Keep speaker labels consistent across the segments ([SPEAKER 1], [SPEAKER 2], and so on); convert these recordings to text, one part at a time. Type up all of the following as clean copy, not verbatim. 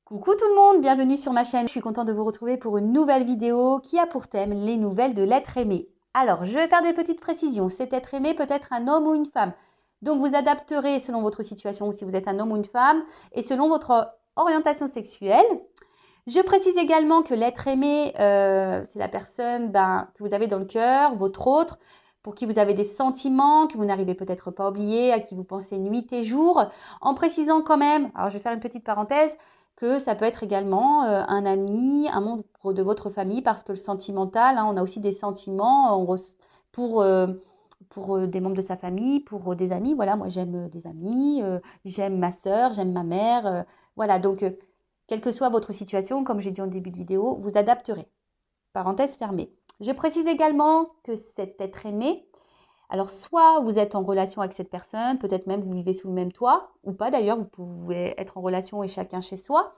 [SPEAKER 1] Coucou tout le monde, bienvenue sur ma chaîne. Je suis contente de vous retrouver pour une nouvelle vidéo qui a pour thème les nouvelles de l'être aimé. Alors, je vais faire des petites précisions. Cet être aimé peut être un homme ou une femme. Donc, vous adapterez selon votre situation, si vous êtes un homme ou une femme, et selon votre orientation sexuelle. Je précise également que l'être aimé, c'est la personne que vous avez dans le cœur, votre autre, pour qui vous avez des sentiments que vous n'arrivez peut-être pas à oublier, à qui vous pensez nuit et jour, en précisant quand même, alors je vais faire une petite parenthèse, que ça peut être également un ami, un membre de votre famille, parce que le sentimental, on a aussi des sentiments pour des membres de sa famille, pour des amis. Voilà, moi j'aime des amis, j'aime ma sœur, j'aime ma mère. Voilà, donc quelle que soit votre situation, comme j'ai dit en début de vidéo, vous adapterez. Parenthèse fermée. Je précise également que cet être aimé, alors soit vous êtes en relation avec cette personne, peut-être même vous vivez sous le même toit, ou pas d'ailleurs, vous pouvez être en relation et chacun chez soi.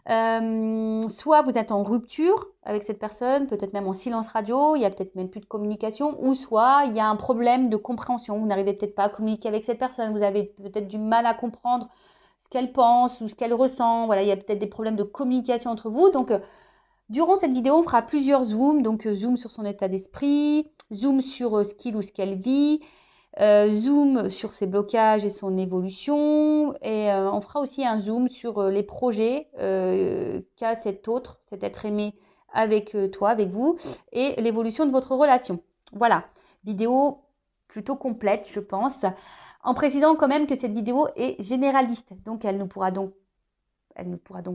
[SPEAKER 1] Soit vous êtes en rupture avec cette personne, peut-être même en silence radio, il y a peut-être même plus de communication, ou soit il y a un problème de compréhension, vous n'arrivez peut-être pas à communiquer avec cette personne, vous avez peut-être du mal à comprendre ce qu'elle pense ou ce qu'elle ressent, voilà, il y a peut-être des problèmes de communication entre vous, donc durant cette vidéo, on fera plusieurs zooms, donc zoom sur son état d'esprit, zoom sur ce qu'il ou ce qu'elle vit, zoom sur ses blocages et son évolution, et on fera aussi un zoom sur les projets qu'a cet être aimé avec toi, avec vous, et l'évolution de votre relation. Voilà, vidéo plutôt complète, je pense, en précisant quand même que cette vidéo est généraliste, donc elle ne pourra donc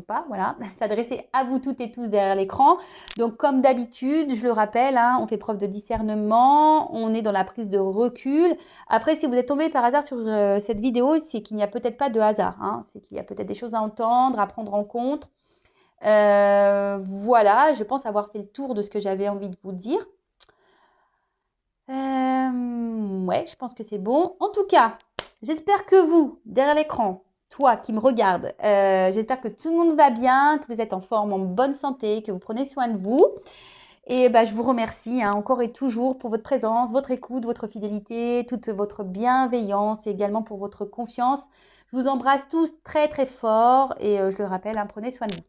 [SPEAKER 1] pas s'adresser à vous toutes et tous derrière l'écran. Donc comme d'habitude, je le rappelle, on fait preuve de discernement, on est dans la prise de recul. Après, si vous êtes tombé par hasard sur cette vidéo, c'est qu'il n'y a peut-être pas de hasard, c'est qu'il y a peut-être des choses à entendre, à prendre en compte. Voilà, je pense avoir fait le tour de ce que j'avais envie de vous dire. Ouais, je pense que c'est bon. En tout cas, j'espère que vous, derrière l'écran, toi qui me regardes, j'espère que tout le monde va bien, que vous êtes en forme, en bonne santé, que vous prenez soin de vous. Et je vous remercie encore et toujours pour votre présence, votre écoute, votre fidélité, toute votre bienveillance et également pour votre confiance. Je vous embrasse tous très très fort et je le rappelle, prenez soin de vous.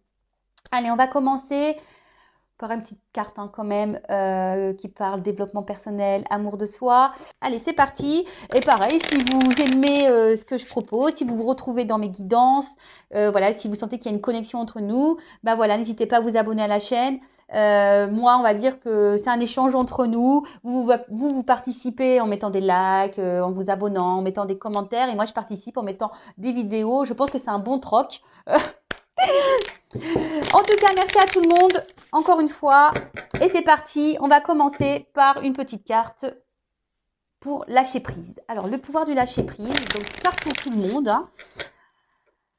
[SPEAKER 1] Allez, on va commencer par une petite carte quand même qui parle développement personnel, amour de soi. Allez, c'est parti. Et pareil, si vous aimez ce que je propose, si vous vous retrouvez dans mes guidances, voilà, si vous sentez qu'il y a une connexion entre nous, voilà, n'hésitez pas à vous abonner à la chaîne. Moi, on va dire que c'est un échange entre nous. Vous participez en mettant des likes, en vous abonnant, en mettant des commentaires. Et moi, je participe en mettant des vidéos. Je pense que c'est un bon troc. En tout cas, merci à tout le monde, encore une fois. Et c'est parti, on va commencer par une petite carte pour lâcher prise. Alors, le pouvoir du lâcher prise, donc carte pour tout le monde.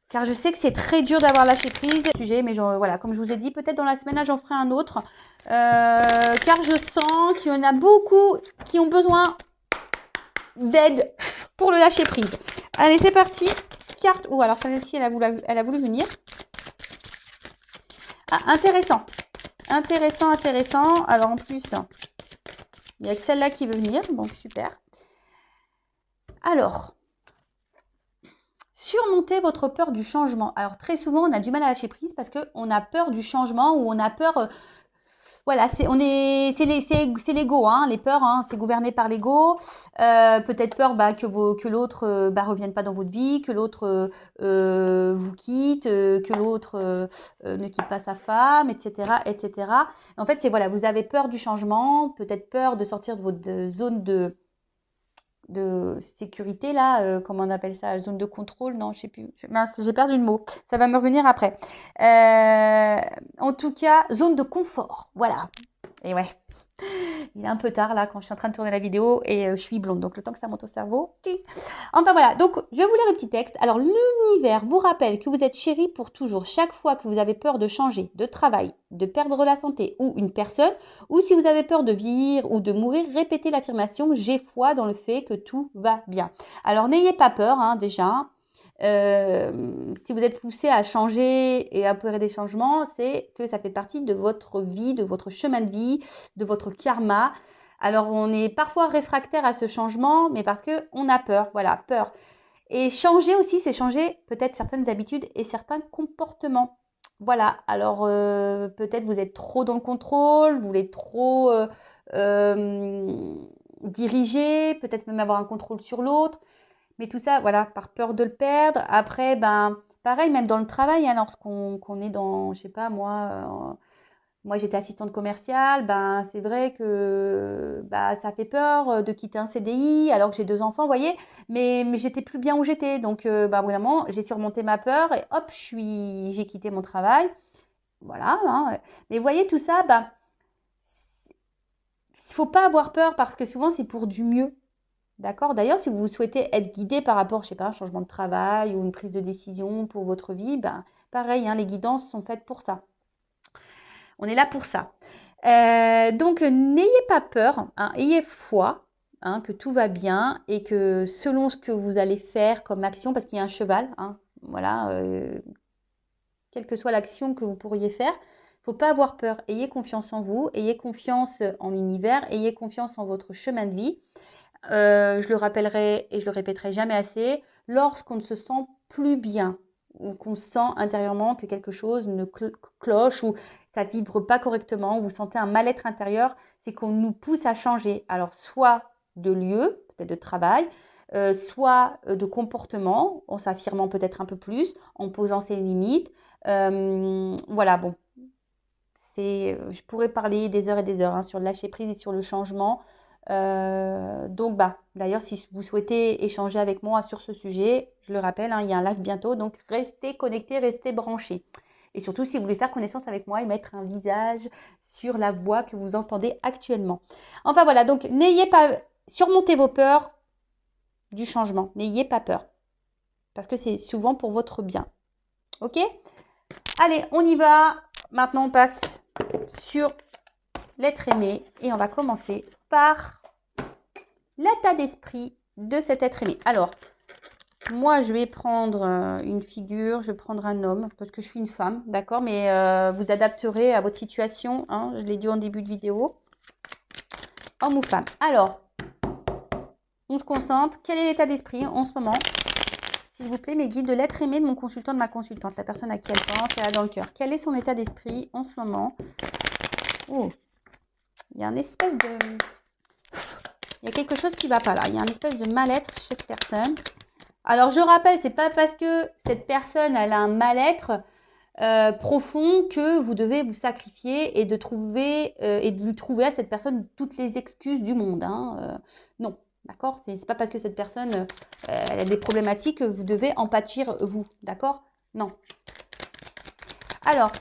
[SPEAKER 1] Car je sais que c'est très dur d'avoir lâché prise. Sujet, mais voilà, comme je vous ai dit, peut-être dans la semaine, là, j'en ferai un autre. Car je sens qu'il y en a beaucoup qui ont besoin d'aide pour le lâcher prise. Allez, c'est parti. Carte, alors celle-ci, elle a voulu venir. Ah, intéressant. Intéressant. Alors, en plus, il n'y a que celle-là qui veut venir. Donc, super. Alors, surmonter votre peur du changement. Alors, très souvent, on a du mal à lâcher prise parce qu'on a peur du changement ou on a peur... voilà, c'est l'ego, les peurs, c'est gouverné par l'ego. Peut-être peur que l'autre revienne pas dans votre vie, que l'autre vous quitte, que l'autre ne quitte pas sa femme, etc., etc. En fait, c'est voilà, vous avez peur du changement, peut-être peur de sortir de votre zone de sécurité là, comment on appelle ça, zone de contrôle, non, je sais plus, mince, j'ai perdu le mot, ça va me revenir après. En tout cas, zone de confort, voilà. Et ouais, il est un peu tard là quand je suis en train de tourner la vidéo et je suis blonde, donc le temps que ça monte au cerveau. Enfin voilà, donc je vais vous lire le petit texte. Alors l'univers vous rappelle que vous êtes chéri pour toujours. Chaque fois que vous avez peur de changer de travail, de perdre la santé ou une personne, ou si vous avez peur de vieillir ou de mourir, répétez l'affirmation « J'ai foi dans le fait que tout va bien ». Alors n'ayez pas peur déjà. Si vous êtes poussé à changer et à opérer des changements, c'est que ça fait partie de votre vie, de votre chemin de vie, de votre karma. Alors, on est parfois réfractaire à ce changement, mais parce qu'on a peur, voilà, peur. Et changer aussi, c'est changer peut-être certaines habitudes et certains comportements. Voilà, alors peut-être vous êtes trop dans le contrôle, vous voulez trop diriger, peut-être même avoir un contrôle sur l'autre. Mais tout ça, voilà, par peur de le perdre. Après, ben, pareil, même dans le travail, hein, lorsqu'on est dans, je sais pas, moi j'étais assistante commerciale, ben, c'est vrai que bah, ça fait peur de quitter un CDI alors que j'ai 2 enfants, vous voyez, mais j'étais plus bien où j'étais. Donc, bah, vraiment, j'ai surmonté ma peur et hop, j'ai quitté mon travail. Voilà, hein. Mais vous voyez, tout ça, bah, il ne faut pas avoir peur parce que souvent, c'est pour du mieux. D'accord? D'ailleurs, si vous souhaitez être guidé par rapport, je sais pas, un changement de travail ou une prise de décision pour votre vie, ben, pareil, hein, les guidances sont faites pour ça. On est là pour ça. Donc, n'ayez pas peur, hein, ayez foi, hein, que tout va bien et que selon ce que vous allez faire comme action, parce qu'il y a un cheval, hein, voilà, quelle que soit l'action que vous pourriez faire, il ne faut pas avoir peur. Ayez confiance en vous, ayez confiance en l'univers, ayez confiance en votre chemin de vie. Je le rappellerai et je le répéterai jamais assez, lorsqu'on ne se sent plus bien ou qu'on sent intérieurement que quelque chose ne cloche ou ça vibre pas correctement, ou vous sentez un mal-être intérieur, c'est qu'on nous pousse à changer. Alors soit de lieu, peut-être de travail, soit de comportement, en s'affirmant peut-être un peu plus, en posant ses limites. Voilà, bon, je pourrais parler des heures et des heures, hein, sur le lâcher prise et sur le changement. Donc, bah, d'ailleurs, si vous souhaitez échanger avec moi sur ce sujet, je le rappelle, hein, il y a un live bientôt, donc restez connectés, restez branchés. Et surtout, si vous voulez faire connaissance avec moi et mettre un visage sur la voix que vous entendez actuellement. Enfin voilà, donc n'ayez pas, surmontez vos peurs du changement. N'ayez pas peur, parce que c'est souvent pour votre bien. Ok? Allez, on y va. Maintenant, on passe sur l'être aimé et on va commencer par l'état d'esprit de cet être aimé. Alors, moi, je vais prendre une figure, je vais prendre un homme parce que je suis une femme, d'accord? Mais vous adapterez à votre situation, hein, je l'ai dit en début de vidéo. Homme ou femme. Alors, on se concentre. Quel est l'état d'esprit en ce moment? S'il vous plaît, mes guides de l'être aimé de mon consultant, de ma consultante, la personne à qui elle pense, elle a dans le cœur. Quel est son état d'esprit en ce moment? Oh, il y a une espèce de... Il y a quelque chose qui ne va pas là. Il y a une espèce de mal-être chez cette personne. Alors, je rappelle, c'est pas parce que cette personne elle a un mal-être profond que vous devez vous sacrifier et de lui trouver à cette personne toutes les excuses du monde. Hein. Non, d'accord? C'est pas parce que cette personne elle a des problématiques que vous devez en pâtir vous, d'accord? Non. Alors,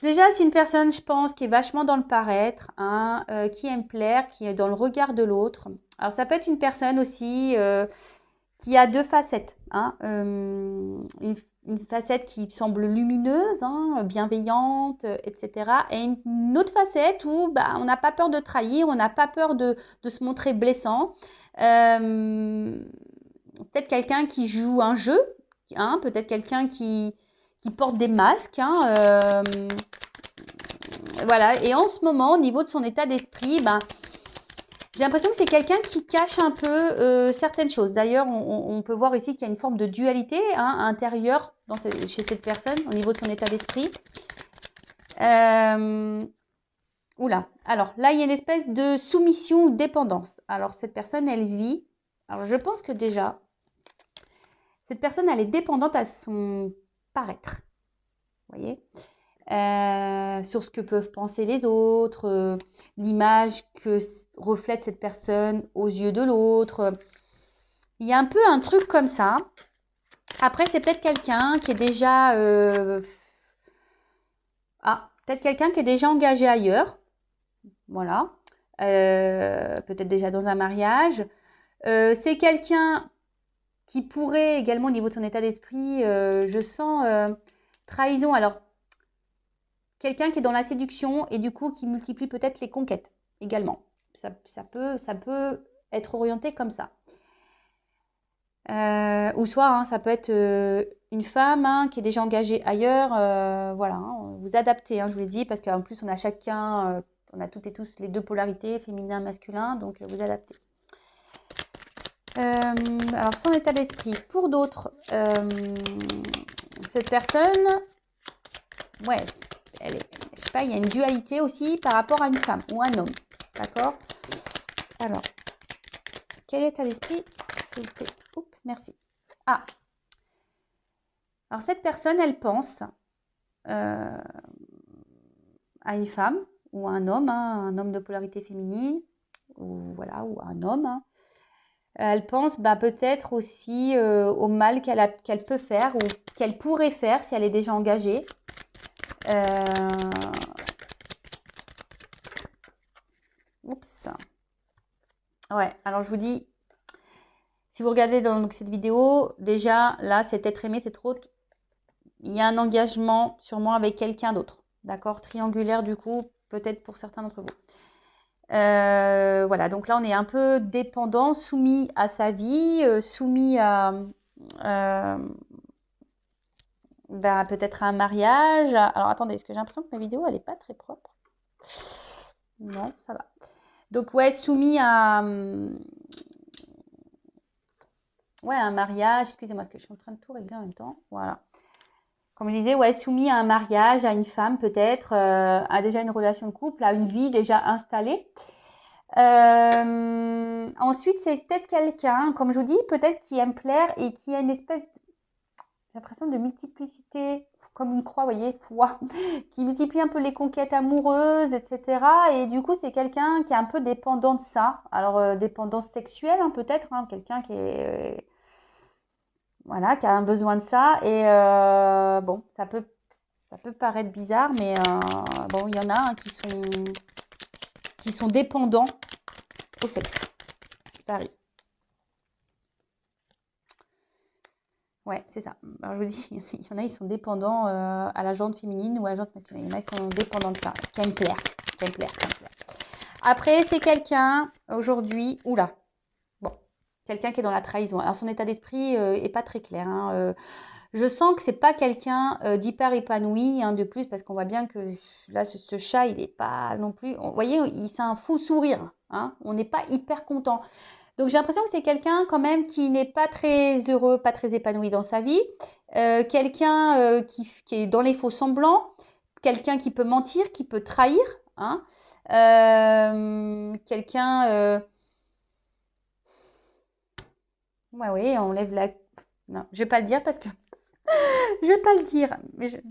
[SPEAKER 1] déjà, c'est une personne, je pense, qui est vachement dans le paraître, hein, qui aime plaire, qui est dans le regard de l'autre. Alors, ça peut être une personne aussi qui a 2 facettes, hein, une facette qui semble lumineuse, hein, bienveillante, etc. Et une autre facette où bah, on n'a pas peur de trahir, on n'a pas peur de se montrer blessant. Peut-être quelqu'un qui joue un jeu, hein, peut-être quelqu'un qui porte des masques. Hein, voilà. Et en ce moment, au niveau de son état d'esprit, ben, j'ai l'impression que c'est quelqu'un qui cache un peu certaines choses. D'ailleurs, on peut voir ici qu'il y a une forme de dualité, hein, intérieure chez cette personne au niveau de son état d'esprit. Oula. Alors là, il y a une espèce de soumission ou dépendance. Alors cette personne, elle vit. Alors je pense que déjà, cette personne, elle est dépendante à son paraître. Vous voyez? Sur ce que peuvent penser les autres, l'image que reflète cette personne aux yeux de l'autre. Il y a un peu un truc comme ça. Après, c'est peut-être quelqu'un qui est déjà... peut-être quelqu'un qui est déjà engagé ailleurs. Voilà. Peut-être déjà dans un mariage. C'est quelqu'un qui pourrait également, au niveau de son état d'esprit, je sens trahison. Alors, quelqu'un qui est dans la séduction et du coup qui multiplie peut-être les conquêtes également. Ça peut être orienté comme ça. Ou soit, hein, ça peut être une femme, hein, qui est déjà engagée ailleurs. Voilà, hein, vous adaptez, hein, je vous l'ai dit, parce qu'en plus, on a chacun, on a toutes et tous les 2 polarités, féminin, masculin, donc vous adaptez. Alors, son état d'esprit. Pour d'autres, cette personne ouais, je sais pas, il y a une dualité aussi par rapport à une femme ou un homme. D'accord? Alors, quel état d'esprit, s'il vous plaît? Oups, merci. Ah, alors cette personne, elle pense à une femme ou à un homme de polarité féminine, ou voilà, ou un homme. Hein. Elle pense peut-être aussi au mal qu'elle peut faire ou qu'elle pourrait faire si elle est déjà engagée. Oups. Ouais, alors je vous dis, si vous regardez dans cette vidéo, déjà là, cet être aimé, c'est trop. Il y a un engagement sûrement avec quelqu'un d'autre. D'accord? Triangulaire du coup, peut-être pour certains d'entre vous. Voilà, donc là on est un peu dépendant, soumis à sa vie, soumis à peut-être à un mariage. Alors attendez, est-ce que j'ai l'impression que ma vidéo elle est pas très propre? Non, ça va. Donc ouais, soumis à un mariage. Excusez-moi, parce que je suis en train de tout régler en même temps. Voilà. Comme je disais, ouais, soumis à un mariage, à une femme peut-être, à déjà une relation de couple, à une vie déjà installée. Ensuite, c'est peut-être quelqu'un, comme je vous dis, peut-être qui aime plaire et qui a une espèce, j'ai l'impression de multiplicité, comme une croix, vous voyez, foi, qui multiplie un peu les conquêtes amoureuses, etc. Et du coup, c'est quelqu'un qui est un peu dépendant de ça. Alors, dépendance sexuelle, hein, peut-être, hein, quelqu'un qui est, voilà, qui a un besoin de ça. Et bon, ça peut paraître bizarre, mais bon, il y en a hein, qui sont dépendants au sexe. Ça arrive. Ouais, c'est ça. Alors, je vous dis, il y en a, ils sont dépendants à la jante féminine ou à la jante masculine. Il y en a, ils sont dépendants de ça, qui aiment plaire, qui aiment plaire, qui aiment plaire. Après, c'est quelqu'un, aujourd'hui, oula, bon, quelqu'un qui est dans la trahison. Alors, son état d'esprit est pas très clair. Hein, je sens que c'est pas quelqu'un d'hyper épanoui, hein, de plus, parce qu'on voit bien que là, ce chat, il n'est pas non plus. Vous voyez, c'est un fou sourire. Hein, on n'est pas hyper content. Donc j'ai l'impression que c'est quelqu'un quand même qui n'est pas très heureux, pas très épanoui dans sa vie, quelqu'un qui est dans les faux semblants, quelqu'un qui peut mentir, qui peut trahir, hein, quelqu'un... Ouais, oui, on lève la... Non, je vais pas le dire parce que... je vais pas le dire,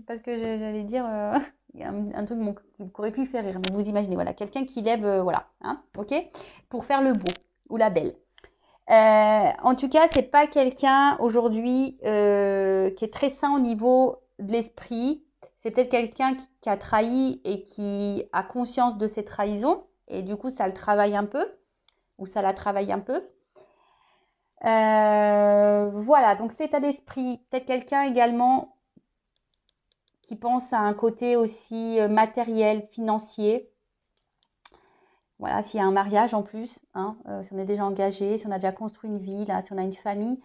[SPEAKER 1] parce que j'allais dire un truc qui aurait pu faire rire, mais vous imaginez, voilà, quelqu'un qui lève, voilà, hein, ok, pour faire le beau ou la belle. En tout cas, c'est pas quelqu'un aujourd'hui qui est très sain au niveau de l'esprit. C'est peut-être quelqu'un qui a trahi et qui a conscience de ses trahisons. Et du coup, ça le travaille un peu. Ou ça la travaille un peu. Voilà, donc l'état d'esprit. Peut-être quelqu'un également qui pense à un côté aussi matériel, financier. Voilà, s'il y a un mariage en plus, hein, si on est déjà engagé, si on a déjà construit une vie, là, si on a une famille,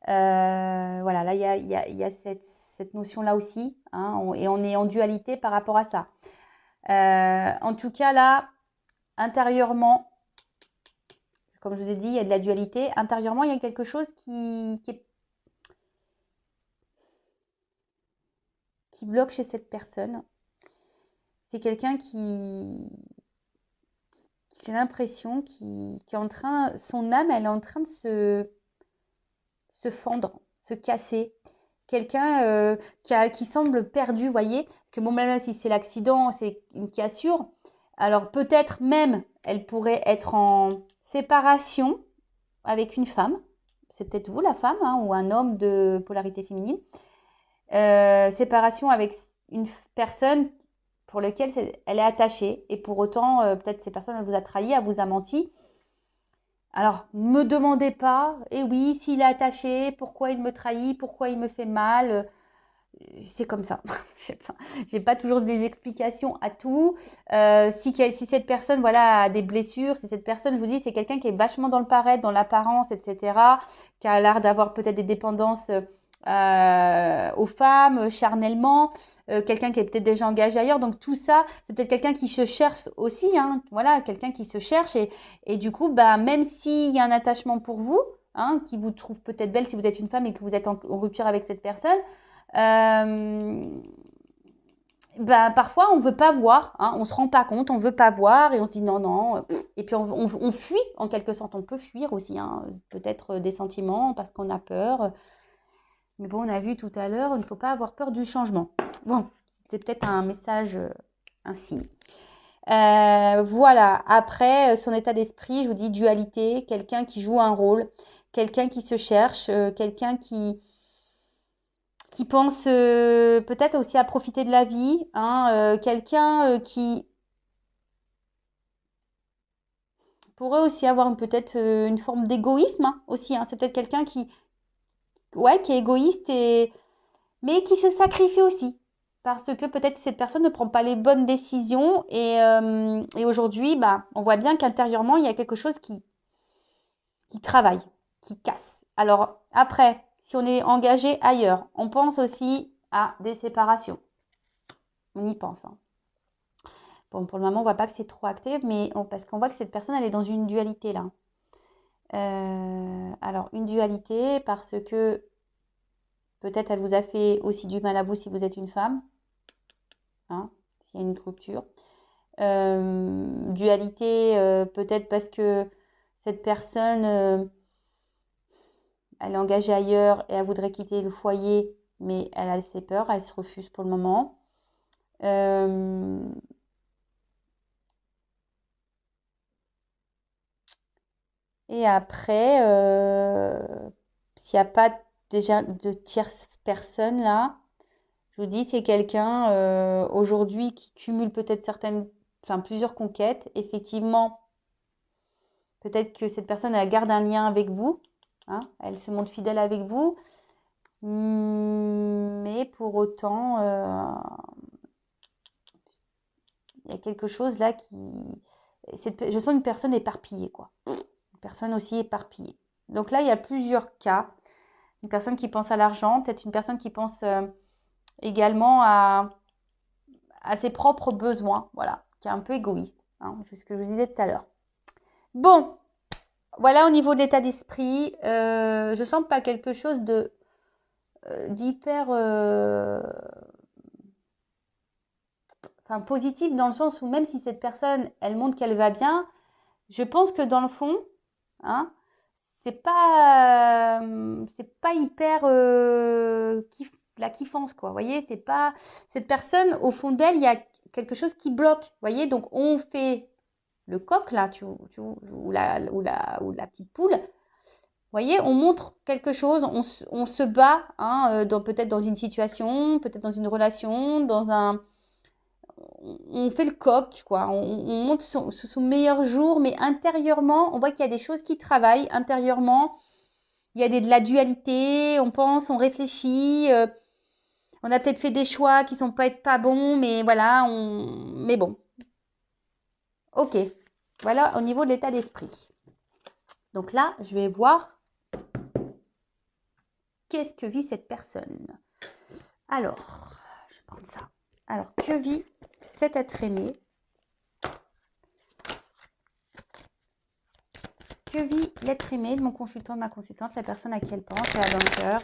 [SPEAKER 1] voilà, là, il y a cette notion-là aussi, hein, et on est en dualité par rapport à ça. En tout cas, là, intérieurement, comme je vous ai dit, il y a de la dualité. Intérieurement, il y a quelque chose qui bloque chez cette personne. C'est quelqu'un j'ai l'impression, qui est en train, son âme, elle est en train de se fendre, se casser. Quelqu'un qui semble perdu, vous voyez. Parce que bon, même si c'est l'accident, c'est une cassure. Alors peut-être même, elle pourrait être en séparation avec une femme. C'est peut-être vous la femme, hein, ou un homme de polarité féminine. Séparation avec une personne pour laquelle elle est attachée. Et pour autant, peut-être ces personnes, elle vous a trahi, elle vous a menti. Alors, ne me demandez pas, et oui, s'il est attaché, pourquoi il me trahit, pourquoi il me fait mal, c'est comme ça. J'ai pas toujours des explications à tout. Si cette personne, voilà, a des blessures, si cette personne, je vous dis, c'est quelqu'un qui est vachement dans le paraître, dans l'apparence, etc., qui a l'air d'avoir peut-être des dépendances aux femmes, charnellement, quelqu'un qui est peut-être déjà engagé ailleurs. Donc tout ça, c'est peut-être quelqu'un qui se cherche aussi, hein, voilà, quelqu'un qui se cherche et du coup, même s'il y a un attachement pour vous, hein, qui vous trouve peut-être belle si vous êtes une femme et que vous êtes en rupture avec cette personne, Ben, parfois, on ne veut pas voir, hein, on ne se rend pas compte, on ne veut pas voir et on se dit non, non. Et puis, on fuit, en quelque sorte. On peut fuir aussi, hein, peut-être des sentiments parce qu'on a peur. Mais bon, on a vu tout à l'heure, il ne faut pas avoir peur du changement. Bon, c'est peut-être un message, un signe. Voilà, après, son état d'esprit, je vous dis dualité, quelqu'un qui joue un rôle, quelqu'un qui se cherche, quelqu'un qui pense peut-être aussi à profiter de la vie, hein, quelqu'un qui pourrait aussi avoir peut-être une forme d'égoïsme hein, aussi. Hein. C'est peut-être quelqu'un ouais, qui est égoïste, mais qui se sacrifie aussi. Parce que peut-être cette personne ne prend pas les bonnes décisions et aujourd'hui, bah, on voit bien qu'intérieurement, il y a quelque chose qui travaille, qui casse. Alors après, si on est engagé ailleurs, on pense aussi à des séparations. On y pense. Hein. Bon, pour le moment, on voit pas que c'est trop acté, mais parce qu'on voit que cette personne, elle est dans une dualité là. Alors, une dualité parce que peut-être elle vous a fait aussi du mal à vous si vous êtes une femme, hein, s'il y a une rupture. Dualité peut-être parce que cette personne, elle est engagée ailleurs et elle voudrait quitter le foyer, mais elle a ses peurs, elle se refuse pour le moment. Et après, s'il n'y a pas déjà de tierce personne là, je vous dis, c'est quelqu'un aujourd'hui qui cumule peut-être plusieurs conquêtes. Effectivement, peut-être que cette personne, elle garde un lien avec vous, hein, elle se montre fidèle avec vous, mais pour autant, il y a quelque chose là je sens une personne éparpillée, quoi. Une personne aussi éparpillée. Donc là, il y a plusieurs cas. Une personne qui pense à l'argent, peut-être une personne qui pense également à ses propres besoins, voilà, qui est un peu égoïste, hein, c'est ce que je vous disais tout à l'heure. Bon, voilà au niveau de l'état d'esprit, je sens pas quelque chose d'hyper positif dans le sens où même si cette personne, elle montre qu'elle va bien, je pense que dans le fond, hein, c'est pas hyper la kiffance quoi. Vous voyez, c'est pas cette personne au fond d'elle, il y a quelque chose qui bloque. Vous voyez, donc on fait le coq là, ou la petite poule. Vous voyez, on montre quelque chose, on se bat, hein, peut-être dans une situation, peut-être dans une relation, on fait le coq, quoi. On montre son meilleur jour, mais intérieurement, on voit qu'il y a des choses qui travaillent. Intérieurement, il y a de la dualité, on pense, on réfléchit. On a peut-être fait des choix qui sont peut-être pas bons, mais voilà, mais bon. Ok, voilà au niveau de l'état d'esprit. Donc là, je vais voir qu'est-ce que vit cette personne. Alors, je vais prendre ça. Alors, que vit cet être aimé? Que vit l'être aimé de mon consultant, de ma consultante, la personne à qui elle pense, elle a dans le cœur.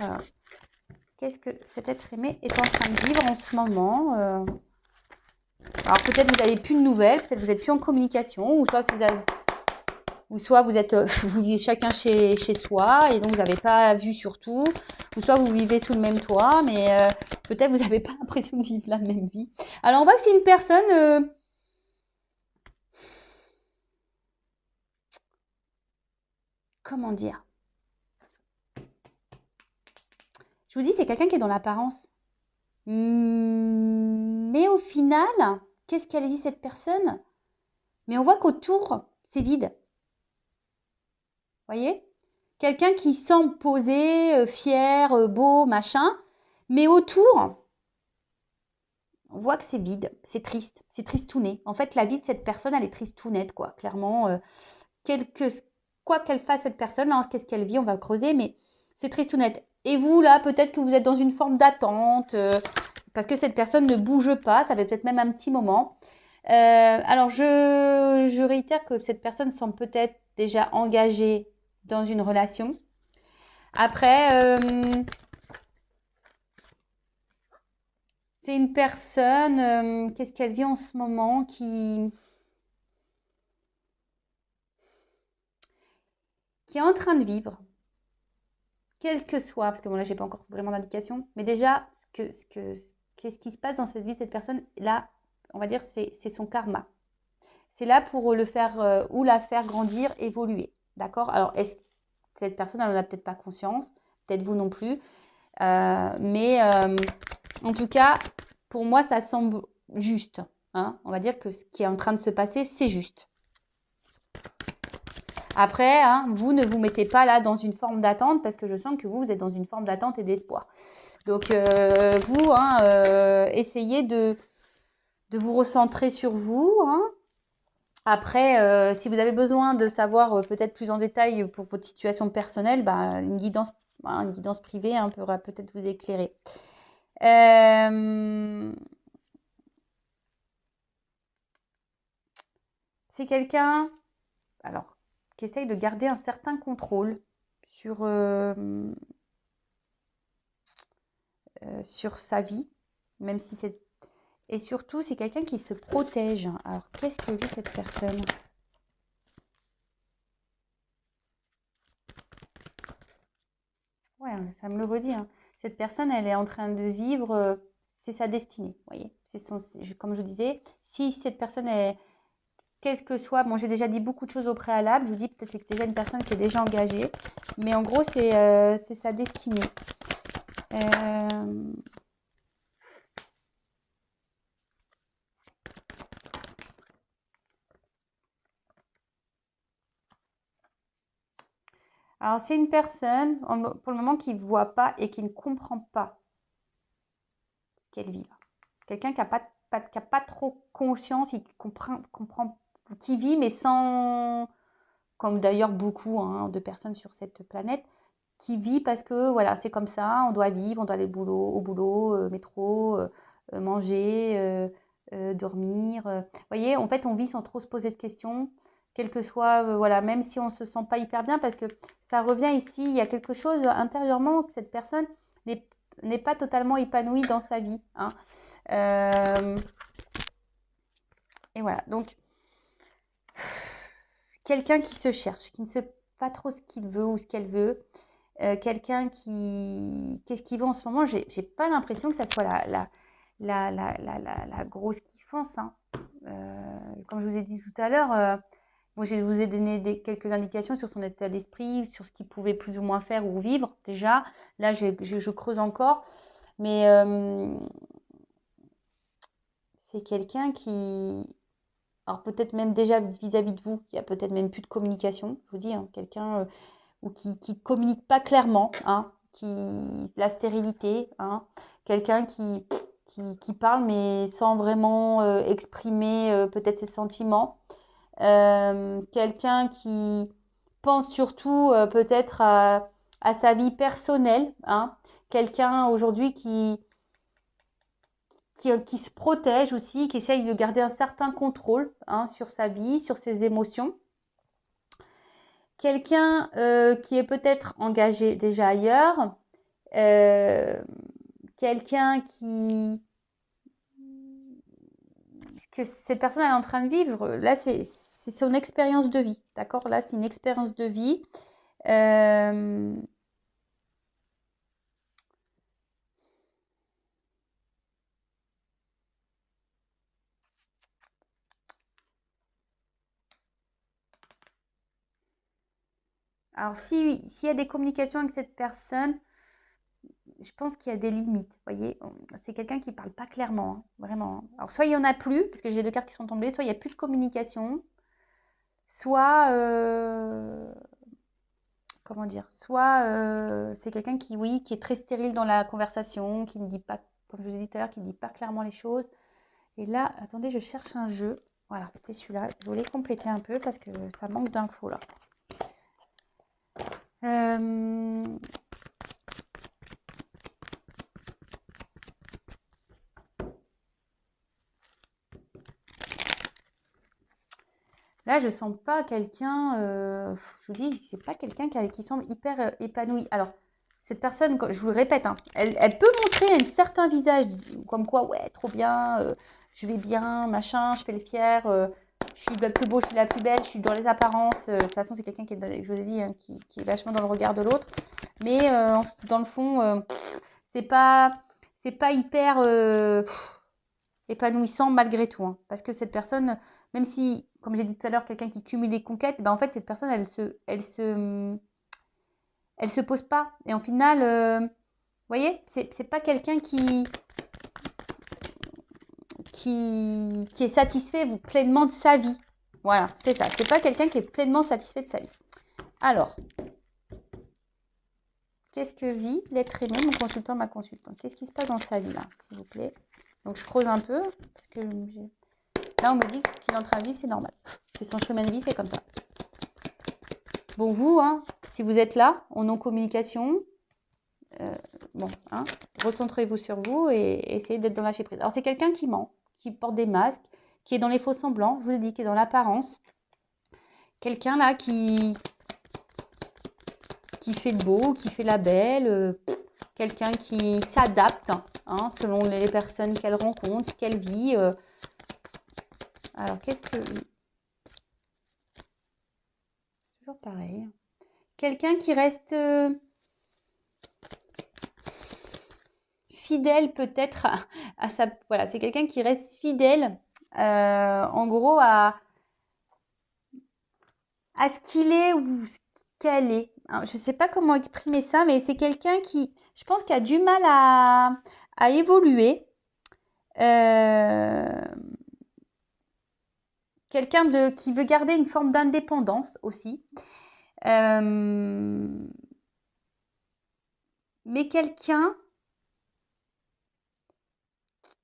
[SPEAKER 1] Qu'est-ce que cet être aimé est en train de vivre en ce moment Alors peut-être vous n'avez plus de nouvelles, peut-être vous n'êtes plus en communication, ou soit vous êtes vous vivez chacun chez soi et donc vous n'avez pas vu surtout, ou soit vous vivez sous le même toit, mais peut-être vous n'avez pas l'impression de vivre la même vie. Alors on voit que c'est une personne comment dire? Je vous dis, c'est quelqu'un qui est dans l'apparence. Mais au final, qu'est-ce qu'elle vit cette personne? Mais on voit qu'autour, c'est vide. Voyez? Quelqu'un qui semble posé, fier, beau, machin, mais autour, on voit que c'est vide, c'est triste, c'est tristouné. En fait, la vie de cette personne, elle est tristounette, quoi. Clairement, quoi qu'elle fasse cette personne, hein, qu'est-ce qu'elle vit, on va creuser, mais c'est tristounette. Et vous, là, peut-être que vous êtes dans une forme d'attente, parce que cette personne ne bouge pas, ça fait peut-être même un petit moment. Alors, je réitère que cette personne semble peut-être déjà engagée dans une relation. Après, C'est une personne, qu'est-ce qu'elle vit en ce moment, qui est en train de vivre, quel que soit, parce que bon là j'ai pas encore vraiment d'indication, mais déjà qu'est-ce qui se passe dans cette vie de cette personne, là, on va dire c'est son karma. C'est là pour le faire ou la faire grandir, évoluer. D'accord? Alors, est-ce que cette personne, elle n'en a peut-être pas conscience, peut-être vous non plus, mais en tout cas, pour moi, ça semble juste. Hein. On va dire que ce qui est en train de se passer, c'est juste. Après, hein, vous ne vous mettez pas là dans une forme d'attente parce que je sens que vous êtes dans une forme d'attente et d'espoir. Donc, vous, hein, essayez de vous recentrer sur vous. Hein. Après, si vous avez besoin de savoir peut-être plus en détail pour votre situation personnelle, bah, une guidance privée hein, pourra peut-être vous éclairer. C'est quelqu'un, alors, qui essaye de garder un certain contrôle sur sa vie, même si c'est... Et surtout, c'est quelqu'un qui se protège. Alors, qu'est-ce que vit cette personne? Ouais, ça me le redit. Hein. Cette personne, elle est en train de vivre, c'est sa destinée. Vous voyez, comme je disais, si cette personne est, quel que soit, bon, j'ai déjà dit beaucoup de choses au préalable. Je vous dis peut-être que c'est déjà une personne qui est déjà engagée, mais en gros, c'est sa destinée. Euh, Alors, c'est une personne, pour le moment, qui ne voit pas et qui ne comprend pas ce qu'elle vit là. Quelqu'un qui n'a pas trop conscience, qui comprend, qui vit, mais sans, comme d'ailleurs beaucoup hein, de personnes sur cette planète, qui vit parce que voilà, c'est comme ça, on doit vivre, on doit aller au boulot, métro, manger, dormir. Vous voyez, en fait, on vit sans trop se poser de questions, quel que soit, voilà, même si on ne se sent pas hyper bien, parce que ça revient ici, il y a quelque chose intérieurement que cette personne n'est pas totalement épanouie dans sa vie. Hein. Et voilà, donc quelqu'un qui se cherche, qui ne sait pas trop ce qu'il veut ou ce qu'elle veut, quelqu'un qui... Qu'est-ce qu'il veut en ce moment? J'ai pas l'impression que ça soit la grosse kiffance. Hein. Comme je vous ai dit tout à l'heure, moi, je vous ai donné quelques indications sur son état d'esprit, sur ce qu'il pouvait plus ou moins faire ou vivre déjà. Là, je creuse encore. Mais c'est quelqu'un qui... Alors peut-être même déjà vis-à-vis de vous, il y a peut-être même plus de communication. Je vous dis, hein, quelqu'un ou qui ne communique pas clairement, hein, la stérilité, hein, quelqu'un qui parle mais sans vraiment exprimer peut-être ses sentiments, quelqu'un qui pense surtout peut-être à sa vie personnelle, hein, quelqu'un aujourd'hui qui se protège aussi, qui essaye de garder un certain contrôle hein, sur sa vie, sur ses émotions. Quelqu'un qui est peut-être engagé déjà ailleurs, quelqu'un que cette personne est en train de vivre, là c'est son expérience de vie, d'accord? Là c'est une expérience de vie. Alors s'il y a des communications avec cette personne, je pense qu'il y a des limites, vous voyez. C'est quelqu'un qui ne parle pas clairement, hein, vraiment. Hein. Alors, soit il n'y en a plus, parce que j'ai deux cartes qui sont tombées, soit il n'y a plus de communication, soit, comment dire, soit c'est quelqu'un qui, oui, qui est très stérile dans la conversation, qui ne dit pas, comme je vous ai dit tout à l'heure, qui ne dit pas clairement les choses. Et là, attendez, je cherche un jeu. Voilà, c'est celui-là. Je voulais compléter un peu parce que ça manque d'infos là. Là, je sens pas quelqu'un, je vous dis, c'est pas quelqu'un qui semble hyper épanoui. Alors, cette personne, je vous le répète, hein, elle peut montrer un certain visage, comme quoi, ouais, trop bien, je vais bien, machin, je fais le fier, je suis la plus beau, je suis la plus belle, je suis dans les apparences. De toute façon, c'est quelqu'un qui est, je vous ai dit, hein, qui est vachement dans le regard de l'autre. Mais dans le fond, c'est pas, c'est pas hyper épanouissant malgré tout. Hein, parce que cette personne, même si, comme j'ai dit tout à l'heure, quelqu'un qui cumule les conquêtes, ben en fait, cette personne, elle se pose pas. Et en final, vous voyez, c'est pas quelqu'un qui est satisfait pleinement de sa vie. Voilà, c'était ça. C'est pas quelqu'un qui est pleinement satisfait de sa vie. Alors, qu'est-ce que vit l'être aimé, mon consultant, ma consultante? Qu'est-ce qui se passe dans sa vie là, s'il vous plaît? Donc je creuse un peu, parce que là on me dit que ce qu'il est en train de vivre, c'est normal. C'est son chemin de vie, c'est comme ça. Bon, vous, hein, si vous êtes là, en non-communication, bon, hein, recentrez-vous sur vous et essayez d'être dans la lâcher prise. Alors c'est quelqu'un qui ment, qui porte des masques, qui est dans les faux semblants, je vous le dis, qui est dans l'apparence. Quelqu'un là qui fait le beau, qui fait la belle, quelqu'un qui s'adapte hein, selon les personnes qu'elle rencontre, ce qu'elle vit. Alors, qu'est-ce que... Toujours pareil. Quelqu'un qui reste fidèle peut-être à sa... Voilà, c'est quelqu'un qui reste fidèle, en gros, à ce qu'il est ou ce qu'elle est. Alors, je ne sais pas comment exprimer ça, mais c'est quelqu'un qui, je pense, qui a du mal à évoluer. Quelqu'un qui veut garder une forme d'indépendance aussi. Mais quelqu'un,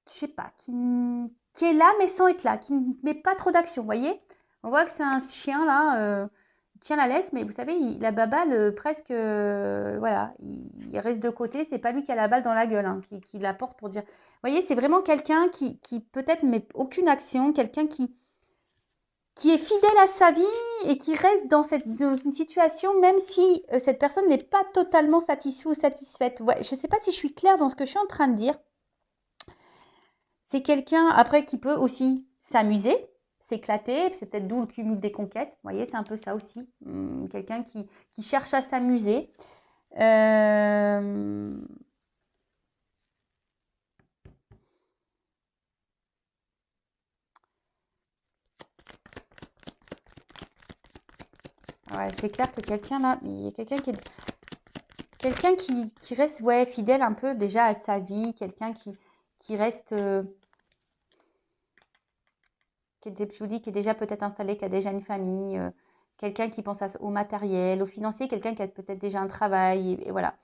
[SPEAKER 1] je sais pas, qui est là mais sans être là, qui ne met pas trop d'action, vous voyez? On voit que c'est un chien là, il tient la laisse, mais vous savez, la baballe presque, voilà, il reste de côté, c'est pas lui qui a la balle dans la gueule, hein, qui la porte pour dire. Vous voyez, c'est vraiment quelqu'un qui peut-être ne met aucune action, quelqu'un qui est fidèle à sa vie et qui reste dans une situation, même si cette personne n'est pas totalement satisfaite ou satisfaite. Ouais, je ne sais pas si je suis claire dans ce que je suis en train de dire. C'est quelqu'un, après, qui peut aussi s'amuser, s'éclater. C'est peut-être d'où le cumul des conquêtes. Vous voyez, c'est un peu ça aussi. Quelqu'un qui cherche à s'amuser. Ouais, c'est clair que quelqu'un là, il y a quelqu'un qui reste ouais, fidèle un peu déjà à sa vie, quelqu'un qui reste, je vous dis, qui est déjà peut-être installé, qui a déjà une famille, quelqu'un qui pense au matériel, au financier, quelqu'un qui a peut-être déjà un travail, et voilà.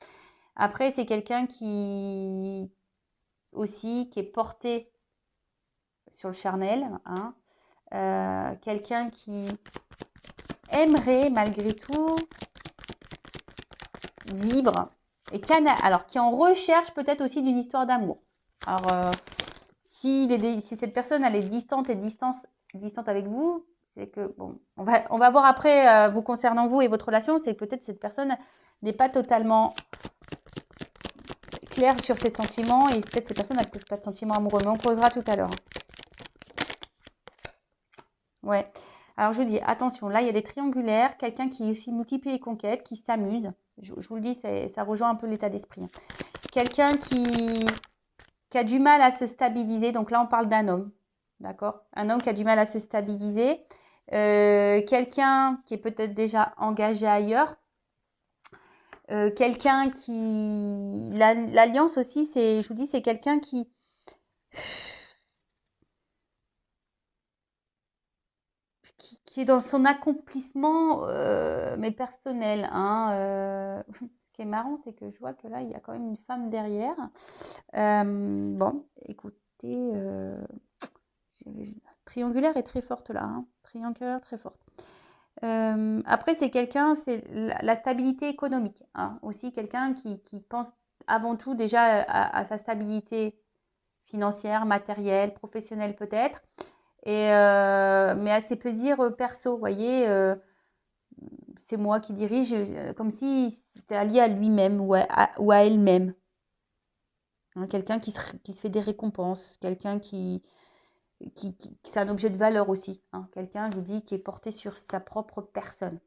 [SPEAKER 1] Après, c'est quelqu'un qui aussi, qui est porté sur le charnel, hein, quelqu'un qui aimerait malgré tout vivre et qui est en recherche peut-être aussi d'une histoire d'amour. Alors, si cette personne elle est distante avec vous, c'est que bon, on va voir après vous concernant vous et votre relation, c'est que peut-être cette personne n'est pas totalement claire sur ses sentiments et peut-être cette personne n'a peut-être pas de sentiments amoureux, mais on creusera tout à l'heure. Ouais. Alors je vous dis attention, là il y a des triangulaires, quelqu'un qui aussi multiplie les conquêtes, qui s'amuse. Je vous le dis, ça rejoint un peu l'état d'esprit. Quelqu'un qui a du mal à se stabiliser. Donc là, on parle d'un homme. D'accord? Un homme qui a du mal à se stabiliser. Quelqu'un qui est peut-être déjà engagé ailleurs. Quelqu'un qui... L'alliance aussi, je vous dis, c'est quelqu'un qui est dans son accomplissement, mais personnel. Hein, ce qui est marrant, c'est que je vois que là, il y a quand même une femme derrière. Bon, écoutez, triangulaire est très forte là. Hein. Triangulaire très forte. Après, c'est quelqu'un, c'est la stabilité économique. Hein. Aussi, quelqu'un qui pense avant tout déjà à sa stabilité financière, matérielle, professionnelle peut-être. Mais à ses plaisirs perso, vous voyez, c'est moi qui dirige, comme si c'était allié à lui-même ou à elle-même. Hein, quelqu'un qui se fait des récompenses, quelqu'un c'est un objet de valeur aussi. Hein, quelqu'un, je vous dis, qui est porté sur sa propre personne.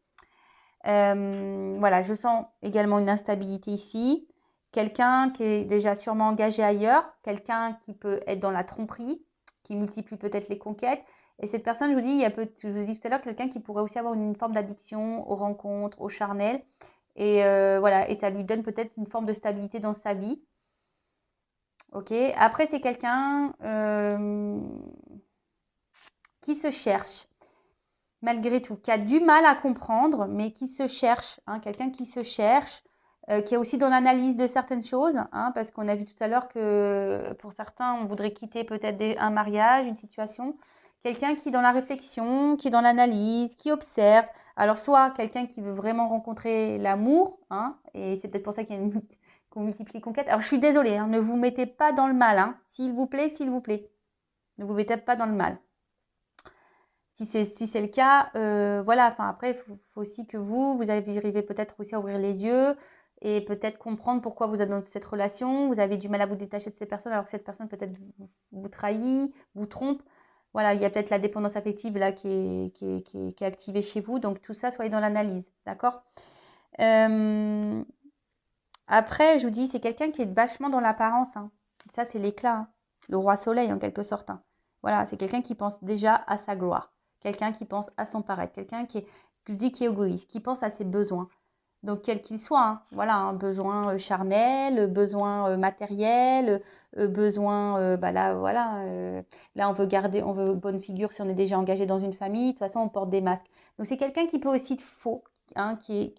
[SPEAKER 1] Voilà, je sens également une instabilité ici. Quelqu'un qui est déjà sûrement engagé ailleurs, quelqu'un qui peut être dans la tromperie, qui multiplie peut-être les conquêtes. Et cette personne, je vous dis, je vous ai dit tout à l'heure, quelqu'un qui pourrait aussi avoir une forme d'addiction aux rencontres, au charnel. Et voilà, et ça lui donne peut-être une forme de stabilité dans sa vie. Ok. Après, c'est quelqu'un qui se cherche, malgré tout, qui a du mal à comprendre, mais qui se cherche. Hein, quelqu'un qui se cherche, qui est aussi dans l'analyse de certaines choses, hein, parce qu'on a vu tout à l'heure que pour certains, on voudrait quitter peut-être un mariage, une situation. Quelqu'un qui est dans la réflexion, qui est dans l'analyse, qui observe. Alors, soit quelqu'un qui veut vraiment rencontrer l'amour, hein, et c'est peut-être pour ça qu'il y a qu'on multiplie conquête. Alors, je suis désolée, hein, ne vous mettez pas dans le mal. Hein, s'il vous plaît, s'il vous plaît. Ne vous mettez pas dans le mal. Si c'est le cas, voilà, enfin après, il faut aussi que vous arrivez peut-être aussi à ouvrir les yeux et peut-être comprendre pourquoi vous êtes dans cette relation, vous avez du mal à vous détacher de cette personne alors que cette personne peut-être vous trahit, vous trompe. Voilà, il y a peut-être la dépendance affective là qui est activée chez vous. Donc tout ça, soyez dans l'analyse, d'accord? Après, je vous dis, c'est quelqu'un qui est vachement dans l'apparence. Hein. Ça, c'est l'éclat, hein. Le roi soleil en quelque sorte. Hein. Voilà, c'est quelqu'un qui pense déjà à sa gloire. Quelqu'un qui pense à son paraître. Quelqu'un qui est égoïste, qui pense à ses besoins. Donc, quel qu'il soit, hein. Voilà, un besoin charnel, besoin matériel, besoin, bah là, voilà. Là, on veut bonne figure si on est déjà engagé dans une famille. De toute façon, on porte des masques. Donc, c'est quelqu'un qui peut aussi être faux, hein, que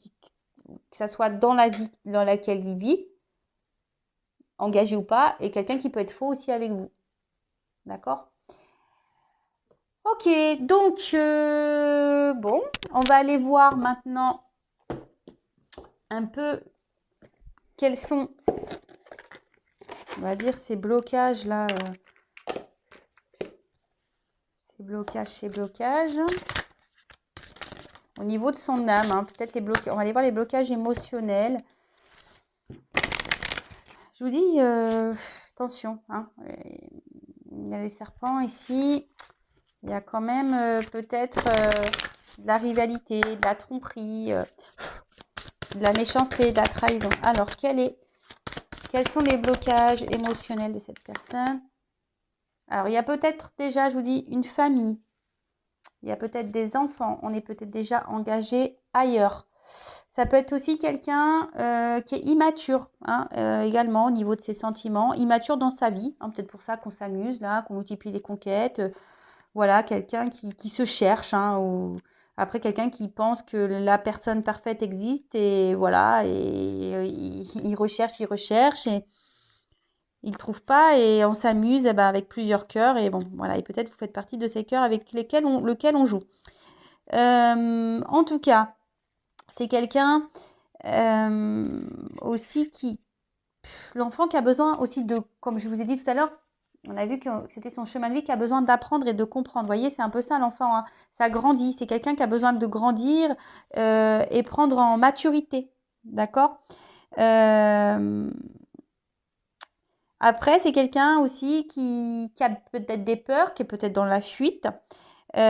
[SPEAKER 1] ça soit dans la vie dans laquelle il vit, engagé ou pas, et quelqu'un qui peut être faux aussi avec vous. D'accord? Ok, donc, bon, on va aller voir maintenant un peu quels sont, on va dire, ces blocages-là. Ces blocages. Au niveau de son âme, hein, peut-être les blocages. On va aller voir les blocages émotionnels. Je vous dis, attention, hein, il y a les serpents ici. Il y a quand même peut-être de la rivalité, de la tromperie, de la méchanceté, de la trahison. Alors, quels sont les blocages émotionnels de cette personne? Alors, il y a peut-être déjà, je vous dis, une famille. Il y a peut-être des enfants. On est peut-être déjà engagé ailleurs. Ça peut être aussi quelqu'un qui est immature, hein, également au niveau de ses sentiments, immature dans sa vie. Hein, peut-être pour ça qu'on s'amuse là, qu'on multiplie les conquêtes. Voilà, quelqu'un qui se cherche, hein, ou après quelqu'un qui pense que la personne parfaite existe et voilà, et il recherche et il ne trouve pas et on s'amuse avec plusieurs cœurs et bon, voilà, et peut-être vous faites partie de ces cœurs avec lequel on joue. En tout cas, c'est quelqu'un aussi l'enfant qui a besoin aussi de, comme je vous ai dit tout à l'heure, on a vu que c'était son chemin de vie qui a besoin d'apprendre et de comprendre. Vous voyez, c'est un peu ça l'enfant. Hein. Ça grandit. C'est quelqu'un qui a besoin de grandir et prendre en maturité. D'accord. Après, c'est quelqu'un aussi qui a peut-être des peurs, qui est peut-être dans la fuite. Mais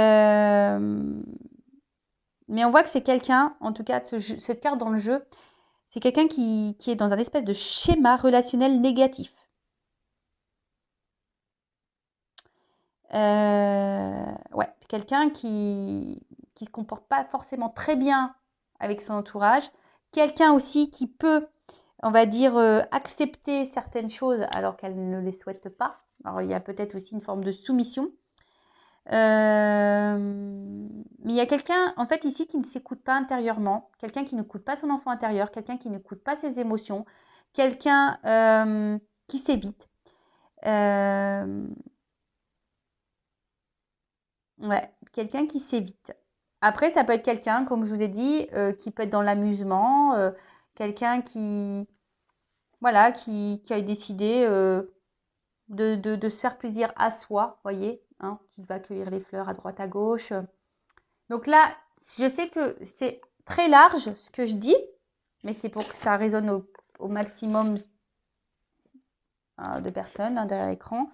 [SPEAKER 1] on voit que c'est quelqu'un, en tout cas, cette carte dans le jeu, c'est quelqu'un qui est dans un espèce de schéma relationnel négatif. Ouais, quelqu'un qui se comporte pas forcément très bien avec son entourage. Quelqu'un aussi qui peut, on va dire, accepter certaines choses alors qu'elle ne les souhaite pas. Alors, il y a peut-être aussi une forme de soumission. Mais il y a quelqu'un, en fait, ici qui ne s'écoute pas intérieurement, quelqu'un qui n'écoute pas son enfant intérieur, quelqu'un qui n'écoute pas ses émotions, quelqu'un qui s'évite. Ouais, quelqu'un qui s'évite. Après, ça peut être quelqu'un, comme je vous ai dit, qui peut être dans l'amusement, quelqu'un voilà, qui a décidé de se faire plaisir à soi, voyez, hein, qui va cueillir les fleurs à droite à gauche. Donc là, je sais que c'est très large ce que je dis, mais c'est pour que ça résonne au maximum de personnes derrière l'écran.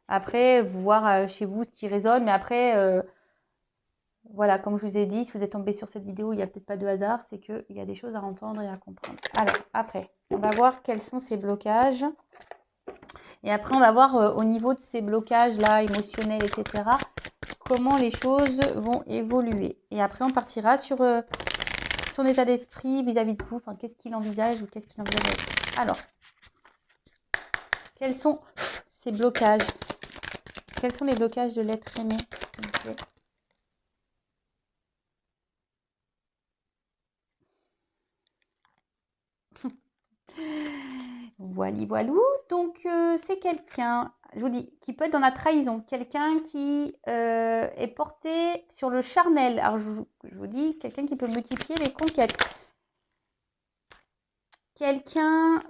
[SPEAKER 1] Après, voir chez vous ce qui résonne, mais après, voilà, comme je vous ai dit, si vous êtes tombé sur cette vidéo, il n'y a peut-être pas de hasard, c'est qu'il y a des choses à entendre et à comprendre. Alors, après, on va voir quels sont ces blocages. Et après, on va voir au niveau de ces blocages-là, émotionnels, etc., comment les choses vont évoluer. Et après, on partira sur son état d'esprit vis-à-vis de vous. Enfin, qu'est-ce qu'il envisage ou qu'est-ce qu'il envisage. Alors, quels sont ces blocages? Quels sont les blocages de l'être aimé, s'il vous plaît? Voilou. Donc, c'est quelqu'un, je vous dis, qui peut être dans la trahison. Quelqu'un qui est porté sur le charnel. Alors, je vous dis, quelqu'un qui peut multiplier les conquêtes. Quelqu'un...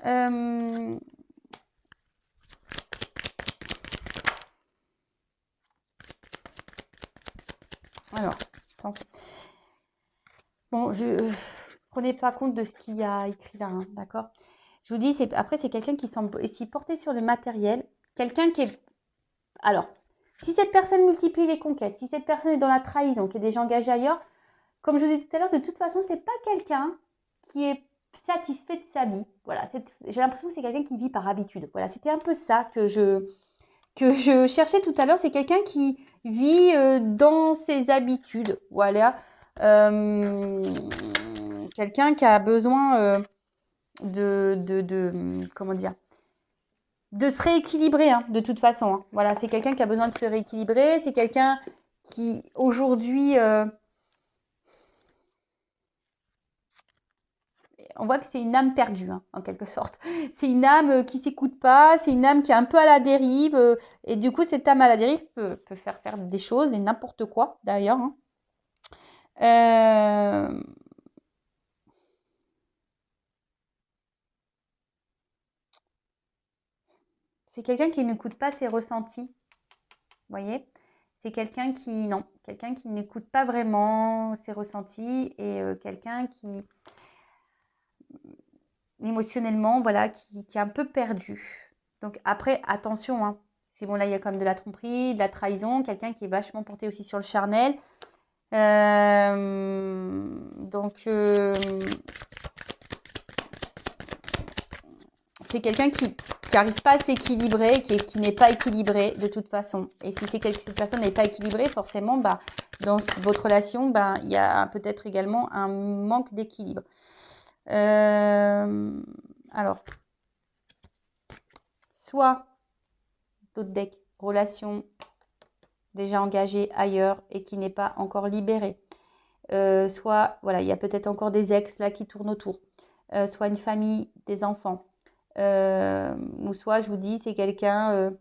[SPEAKER 1] alors, attention. Bon, prenez pas compte de ce qu'il y a écrit là, hein, d'accord? Je vous dis, après, c'est quelqu'un qui semble ici porté sur le matériel. Quelqu'un qui est... Alors, si cette personne multiplie les conquêtes, si cette personne est dans la trahison, qui est déjà engagée ailleurs, comme je vous ai dit tout à l'heure, de toute façon, c'est pas quelqu'un qui est satisfait de sa vie. Voilà, j'ai l'impression que c'est quelqu'un qui vit par habitude. Voilà, c'était un peu ça que je cherchais tout à l'heure. C'est quelqu'un qui vit dans ses habitudes. Voilà. Quelqu'un qui a besoin comment dire, de se rééquilibrer, hein, de toute façon. Hein. Voilà, c'est quelqu'un qui a besoin de se rééquilibrer. C'est quelqu'un qui, aujourd'hui, on voit que c'est une âme perdue, hein, en quelque sorte. C'est une âme qui ne s'écoute pas, c'est une âme qui est un peu à la dérive. Et du coup, cette âme à la dérive peut faire des choses, et n'importe quoi, d'ailleurs. Hein. C'est quelqu'un qui n'écoute pas ses ressentis. Vous voyez? C'est quelqu'un qui n'écoute pas vraiment ses ressentis et quelqu'un qui, émotionnellement, voilà, qui est un peu perdu. Donc après, attention, hein. C'est bon, là, il y a quand même de la tromperie, de la trahison, quelqu'un qui est vachement porté aussi sur le charnel. Donc, c'est quelqu'un qui n'arrive pas à s'équilibrer, qui n'est pas équilibré de toute façon. Et si cette personne n'est pas équilibrée, forcément, bah, dans votre relation, bah, il y a peut-être également un manque d'équilibre. Alors, soit d'autres decks, relation déjà engagée ailleurs et qui n'est pas encore libérée. Soit, voilà, il y a peut-être encore des ex là qui tournent autour. Soit une famille, des enfants. Ou soit, je vous dis, c'est quelqu'un,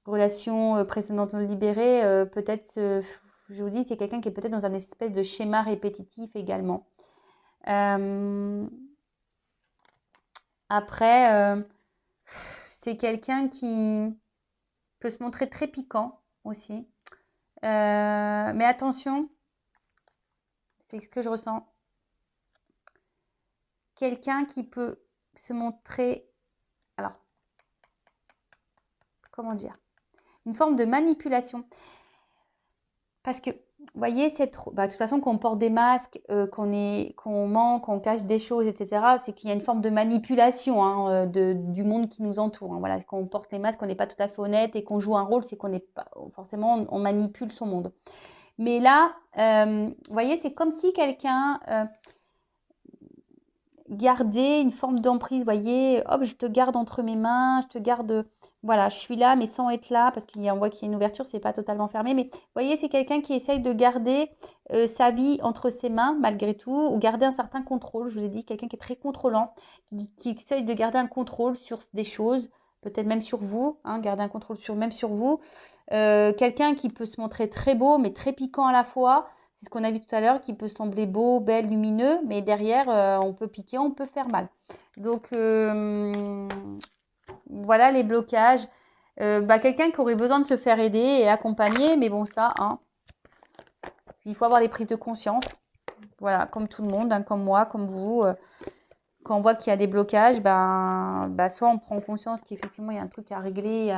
[SPEAKER 1] relation précédente non libérée, peut-être, je vous dis, c'est quelqu'un qui est peut-être dans un espèce de schéma répétitif également. Après, c'est quelqu'un qui peut se montrer très piquant aussi. Mais attention, c'est ce que je ressens. Quelqu'un qui peut se montrer, alors, comment dire, une forme de manipulation. Parce que, vous voyez, de toute façon, qu'on porte des masques, qu'on ment, qu'on cache des choses, etc., c'est qu'il y a une forme de manipulation hein, du monde qui nous entoure. Hein. Voilà, qu'on porte les masques, qu'on n'est pas tout à fait honnête et qu'on joue un rôle, c'est qu'on n'est pas forcément, on manipule son monde. Mais là, vous voyez, c'est comme si quelqu'un gardait une forme d'emprise. Vous voyez, hop, je te garde entre mes mains, je te garde, voilà, je suis là, mais sans être là, parce qu'on voit qu'il y a une ouverture, c'est pas totalement fermé. Mais vous voyez, c'est quelqu'un qui essaye de garder sa vie entre ses mains, malgré tout, ou garder un certain contrôle. Je vous ai dit, quelqu'un qui est très contrôlant, qui essaye de garder un contrôle sur des choses, peut-être même sur vous, hein, garder un contrôle même sur vous. Quelqu'un qui peut se montrer très beau, mais très piquant à la fois. C'est ce qu'on a vu tout à l'heure, qui peut sembler beau, belle, lumineux, mais derrière, on peut piquer, on peut faire mal. Donc, voilà les blocages. Quelqu'un qui aurait besoin de se faire aider et accompagner, mais bon, ça, hein, il faut avoir des prises de conscience. Voilà, comme tout le monde, hein, comme moi, comme vous. Quand on voit qu'il y a des blocages, soit on prend conscience qu'effectivement, il y a un truc à régler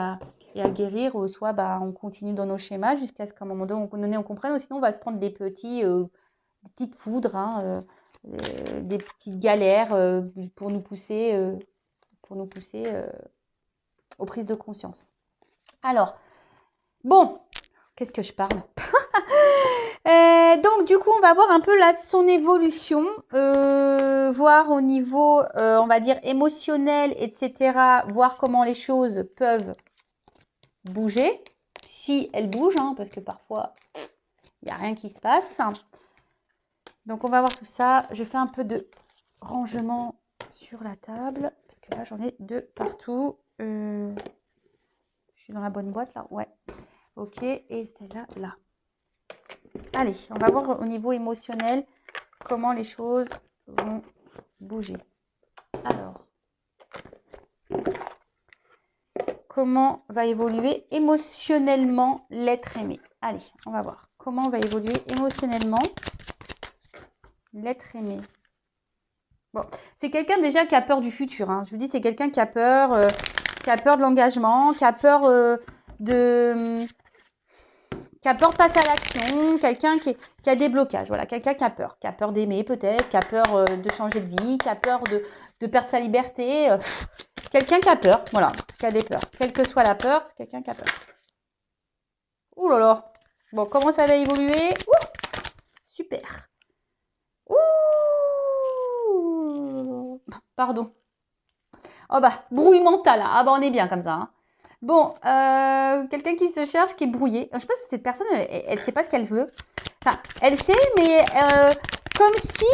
[SPEAKER 1] et à guérir, ou soit on continue dans nos schémas jusqu'à ce qu'à un moment donné, on comprenne, ou sinon on va se prendre des petites foudres, hein, des petites galères pour nous pousser, aux prises de conscience. Alors, bon, qu'est-ce que je parle? Donc du coup, on va voir un peu là son évolution, voir au niveau, on va dire émotionnel, etc. Voir comment les choses peuvent bouger, si elles bougent, hein, parce que parfois il n'y a rien qui se passe. Donc on va voir tout ça. Je fais un peu de rangement sur la table, parce que là j'en ai de partout. Je suis dans la bonne boîte là, ouais. Ok, et celle-là, là. Allez, on va voir au niveau émotionnel comment les choses vont bouger. Alors, comment va évoluer émotionnellement l'être aimé? Allez, on va voir. Comment va évoluer émotionnellement l'être aimé? Bon, c'est quelqu'un déjà qui a peur du futur. Hein. Je vous dis, c'est quelqu'un qui a peur de l'engagement, qui a peur qui a peur de passer à l'action, quelqu'un qui a des blocages, voilà, quelqu'un qui a peur d'aimer peut-être, qui a peur de changer de vie, qui a peur de perdre sa liberté, quelqu'un qui a peur, voilà, qui a des peurs, quelle que soit la peur, quelqu'un qui a peur. Ouh là là, bon, comment ça va évoluer? Ouh, super. Ouh, pardon. Oh brouille mentale, hein. Ah on est bien comme ça, hein. Bon, quelqu'un qui se cherche, qui est brouillé. Je ne sais pas si cette personne, elle ne sait pas ce qu'elle veut. Enfin, elle sait, mais comme si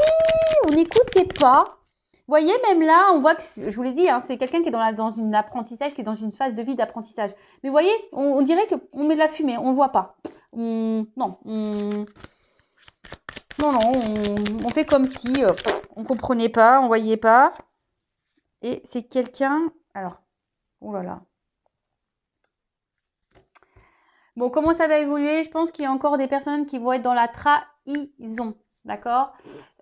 [SPEAKER 1] on n'écoutait pas. Vous voyez, même là, on voit que, je vous l'ai dit, hein, c'est quelqu'un qui est dans un apprentissage, qui est dans une phase de vie d'apprentissage. Mais vous voyez, on dirait qu'on met de la fumée, on ne voit pas. Non, on fait comme si on ne comprenait pas, on ne voyait pas. Et c'est quelqu'un... Alors, oh là là. Bon, comment ça va évoluer? Je pense qu'il y a encore des personnes qui vont être dans la trahison, d'accord?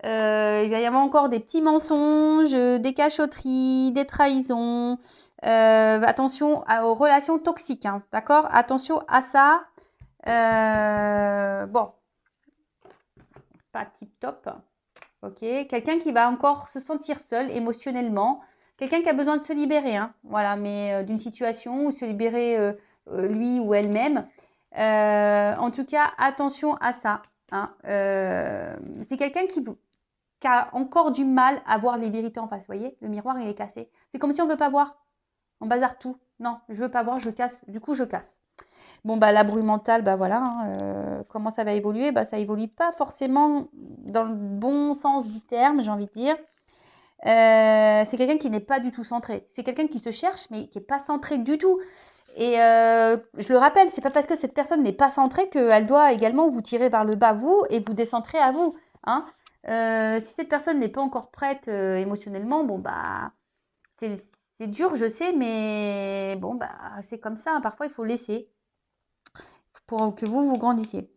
[SPEAKER 1] Il va y avoir encore des petits mensonges, des cachotteries, des trahisons. Attention aux relations toxiques, hein, d'accord? Attention à ça. Bon, pas tip top. Ok, quelqu'un qui va encore se sentir seul émotionnellement. Quelqu'un qui a besoin de se libérer, hein, voilà, mais d'une situation ou se libérer lui ou elle-même. En tout cas, attention à ça. Hein. C'est quelqu'un qui a encore du mal à voir les vérités en face. Vous voyez, le miroir, il est cassé. C'est comme si on ne veut pas voir. On bazarde tout. Non, je ne veux pas voir, je casse. Du coup, je casse. Bon, la bruit mentale, voilà. Hein, comment ça va évoluer? Ça évolue pas forcément dans le bon sens du terme, j'ai envie de dire. C'est quelqu'un qui n'est pas du tout centré. C'est quelqu'un qui se cherche, mais qui n'est pas centré du tout. Et je le rappelle, c'est pas parce que cette personne n'est pas centrée qu'elle doit également vous tirer vers le bas, vous, et vous décentrer à vous. Hein. Si cette personne n'est pas encore prête émotionnellement, c'est dur, je sais, mais bon, c'est comme ça. Hein. Parfois, il faut laisser pour que vous grandissiez.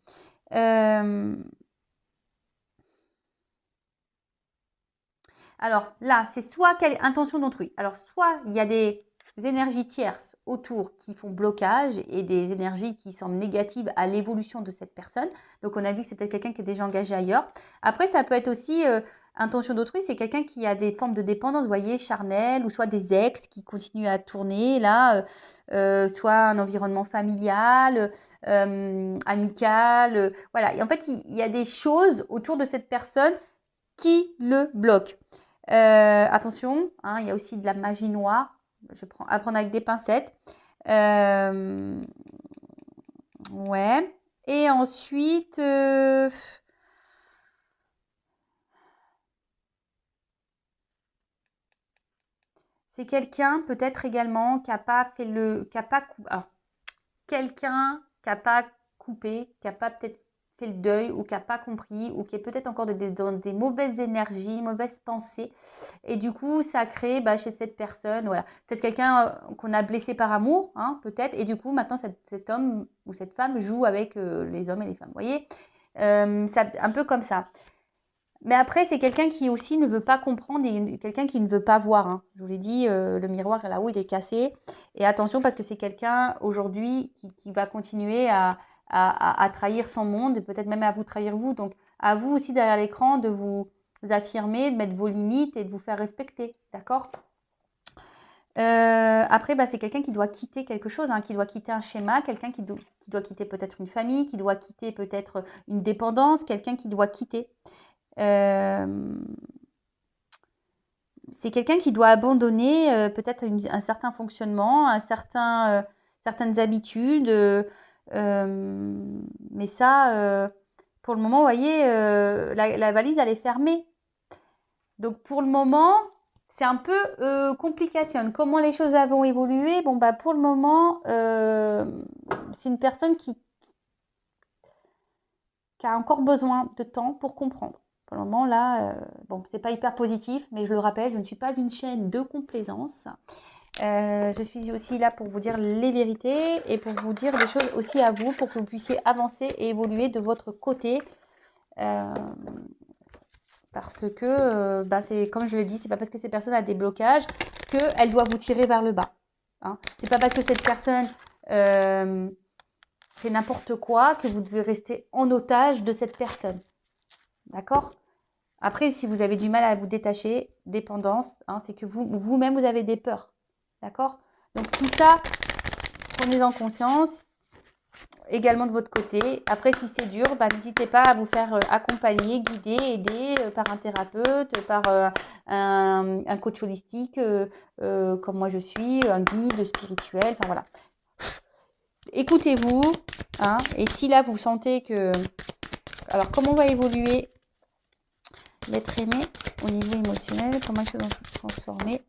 [SPEAKER 1] Alors là, c'est soit quelle intention d'autrui. Alors soit il y a des énergies tierces autour qui font blocage et des énergies qui semblent négatives à l'évolution de cette personne. Donc on a vu que c'est peut-être quelqu'un qui est déjà engagé ailleurs. Après, ça peut être aussi intention d'autrui, c'est quelqu'un qui a des formes de dépendance, vous voyez, charnelle, ou soit des ex qui continuent à tourner là, soit un environnement familial, amical, voilà. Et en fait, il y a des choses autour de cette personne qui le bloquent. Attention, hein, il y a aussi de la magie noire. Je prends à prendre avec des pincettes. Ouais. Et ensuite, c'est quelqu'un peut-être également qui n'a pas fait quelqu'un qui n'a pas coupé, qui n'a pas peut-être fait le deuil ou qui n'a pas compris ou qui est peut-être encore dans des mauvaises énergies, mauvaises pensées. Et du coup, ça crée chez cette personne, voilà, peut-être quelqu'un qu'on a blessé par amour, hein, peut-être. Et du coup, maintenant, cet homme ou cette femme joue avec les hommes et les femmes. Vous voyez, c'est un peu comme ça. Mais après, c'est quelqu'un qui aussi ne veut pas comprendre et quelqu'un qui ne veut pas voir, hein. Je vous l'ai dit, le miroir là-haut, il est cassé. Et attention parce que c'est quelqu'un aujourd'hui qui va continuer à trahir son monde et peut-être même à vous trahir vous. Donc, à vous aussi derrière l'écran de vous affirmer, de mettre vos limites et de vous faire respecter. D'accord? Après, bah, c'est quelqu'un qui doit quitter quelque chose, hein, qui doit quitter un schéma, quelqu'un qui doit quitter peut-être une famille, qui doit quitter peut-être une dépendance, quelqu'un qui doit quitter. Euh, c'est quelqu'un qui doit abandonner peut-être un certain fonctionnement, certaines habitudes. Mais ça, pour le moment, vous voyez, la valise, elle est fermée. Donc, pour le moment, c'est un peu complication. Comment les choses vont évoluer? Bon, bah, pour le moment, c'est une personne qui a encore besoin de temps pour comprendre. Pour le moment, là, bon, c'est pas hyper positif, mais je le rappelle, je ne suis pas une chaîne de complaisance. Je suis aussi là pour vous dire les vérités et pour vous dire des choses aussi à vous, pour que vous puissiez avancer et évoluer de votre côté. Parce que, bah, c'est comme je le dis, c'est pas parce que cette personne a des blocages qu'elle doit vous tirer vers le bas. Hein. C'est pas parce que cette personne fait n'importe quoi que vous devez rester en otage de cette personne. D'accord? Après, si vous avez du mal à vous détacher, dépendance, hein, c'est que vous-même, vous avez des peurs. D'accord? Donc tout ça, prenez-en conscience également de votre côté. Après, si c'est dur, bah, n'hésitez pas à vous faire accompagner, guider, aider par un thérapeute, par un coach holistique, comme moi je suis, un guide spirituel, enfin voilà. Écoutez-vous, hein, et si là vous sentez que... Alors, comment va évoluer l'être aimé au niveau émotionnel? Comment les choses vont se transformer?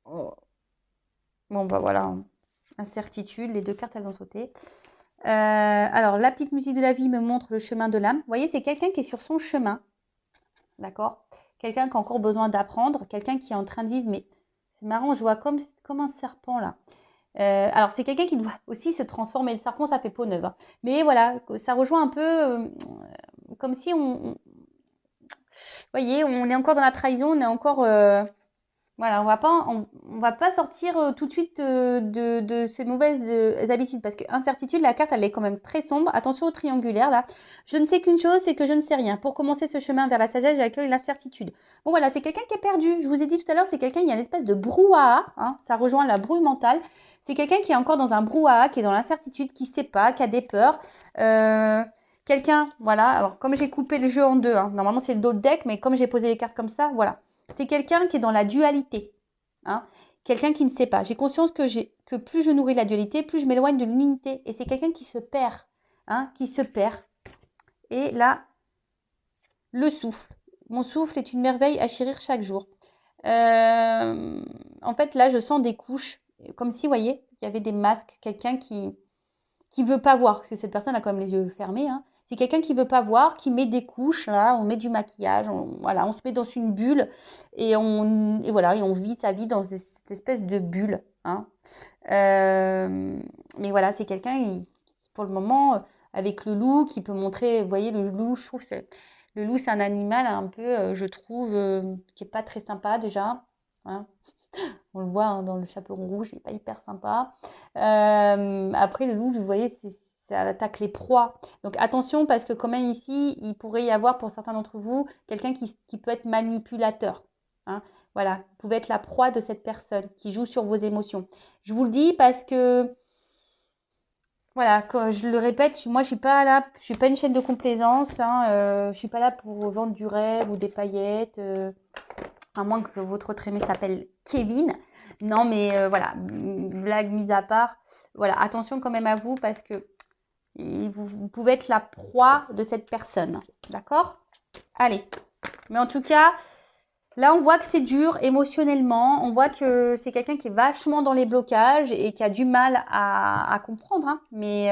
[SPEAKER 1] Oh. Bon, bah voilà, incertitude, les deux cartes elles ont sauté. Alors, la petite musique de la vie me montre le chemin de l'âme. Vous voyez, c'est quelqu'un qui est sur son chemin, d'accord? Quelqu'un qui a encore besoin d'apprendre, quelqu'un qui est en train de vivre, mais c'est marrant, je vois comme un serpent là. Alors, c'est quelqu'un qui doit aussi se transformer. Le serpent, ça fait peau neuve, hein. Mais voilà, ça rejoint un peu comme si vous voyez, on est encore dans la trahison, on est encore... Voilà, on va pas sortir tout de suite de ces mauvaises habitudes parce que incertitude, la carte, elle est quand même très sombre. Attention au triangulaire là. Je ne sais qu'une chose, c'est que je ne sais rien. Pour commencer ce chemin vers la sagesse, j'accueille l'incertitude. Bon voilà, c'est quelqu'un qui est perdu. Je vous ai dit tout à l'heure, c'est quelqu'un, il y a une espèce de brouhaha, hein, ça rejoint la brouille mentale. C'est quelqu'un qui est encore dans un brouhaha, qui est dans l'incertitude, qui ne sait pas, qui a des peurs. Quelqu'un, voilà, alors comme j'ai coupé le jeu en deux, hein, normalement c'est le dos de deck, mais comme j'ai posé les cartes comme ça, voilà. C'est quelqu'un qui est dans la dualité, hein. Quelqu'un qui ne sait pas. J'ai conscience que plus je nourris la dualité, plus je m'éloigne de l'unité. Et c'est quelqu'un qui se perd, hein, qui se perd. Et là, le souffle. Mon souffle est une merveille à chérir chaque jour. En fait, là, je sens des couches, comme si, vous voyez, il y avait des masques. Quelqu'un qui veut pas voir, parce que cette personne a quand même les yeux fermés, hein. C'est quelqu'un qui veut pas voir, qui met des couches, là, on met du maquillage, voilà, on se met dans une bulle et voilà, et on vit sa vie dans cette espèce de bulle, hein. Mais voilà, c'est quelqu'un qui, pour le moment, avec le loup, qui peut montrer, vous voyez, le loup, je trouve, le loup, c'est un animal un peu, je trouve, qui est pas très sympa déjà, hein. On le voit hein, dans le chaperon rouge, il n'est pas hyper sympa. Après, le loup, vous voyez, ça attaque les proies. Donc attention parce que quand même ici, il pourrait y avoir pour certains d'entre vous quelqu'un qui peut être manipulateur, hein. Voilà, vous pouvez être la proie de cette personne qui joue sur vos émotions. Je vous le dis parce que, voilà, quand je le répète, moi je suis pas là, je suis pas une chaîne de complaisance, hein, je suis pas là pour vendre du rêve ou des paillettes. À moins que votre autre aimé s'appelle Kevin. Non, mais voilà, blague mise à part. Voilà, attention quand même à vous parce que vous pouvez être la proie de cette personne. D'accord? Allez. Mais en tout cas, là, on voit que c'est dur émotionnellement. On voit que c'est quelqu'un qui est vachement dans les blocages et qui a du mal à comprendre, hein. Mais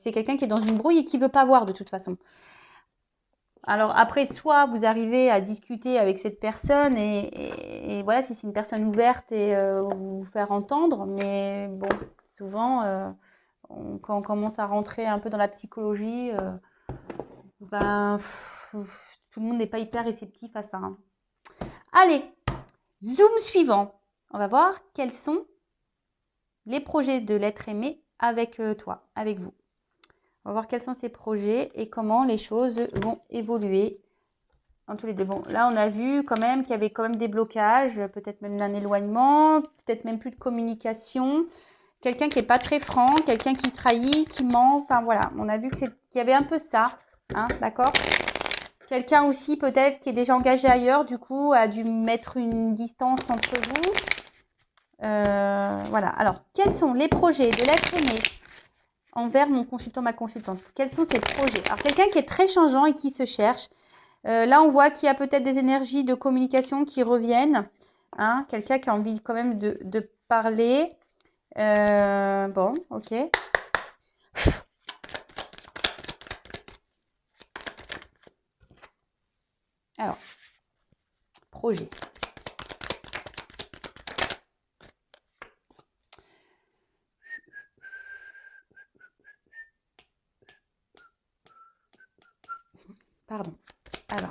[SPEAKER 1] c'est quelqu'un qui est dans une brouille et qui ne veut pas voir de toute façon. Alors après, soit vous arrivez à discuter avec cette personne et voilà, si c'est une personne ouverte et vous faire entendre, mais bon, souvent, quand on commence à rentrer un peu dans la psychologie, Ben, tout le monde n'est pas hyper réceptif à ça, hein. Allez, zoom suivant. On va voir quels sont les projets de l'être aimé avec toi, avec vous. On va voir quels sont ces projets et comment les choses vont évoluer en tous les deux. Bon, là, on a vu quand même qu'il y avait quand même des blocages, peut-être même un éloignement, peut-être même plus de communication. Quelqu'un qui n'est pas très franc, quelqu'un qui trahit, qui ment. Enfin, voilà, on a vu qu'il y avait un peu ça, hein, d'accord? Quelqu'un aussi peut-être qui est déjà engagé ailleurs, du coup, a dû mettre une distance entre vous. Voilà. Alors, quels sont les projets de l'être aimé envers mon consultant, ma consultante? Quels sont ces projets? Alors, quelqu'un qui est très changeant et qui se cherche. Là, on voit qu'il y a peut-être des énergies de communication qui reviennent. Hein, quelqu'un qui a envie quand même de parler. Bon, ok. Alors, projet. Pardon. Alors.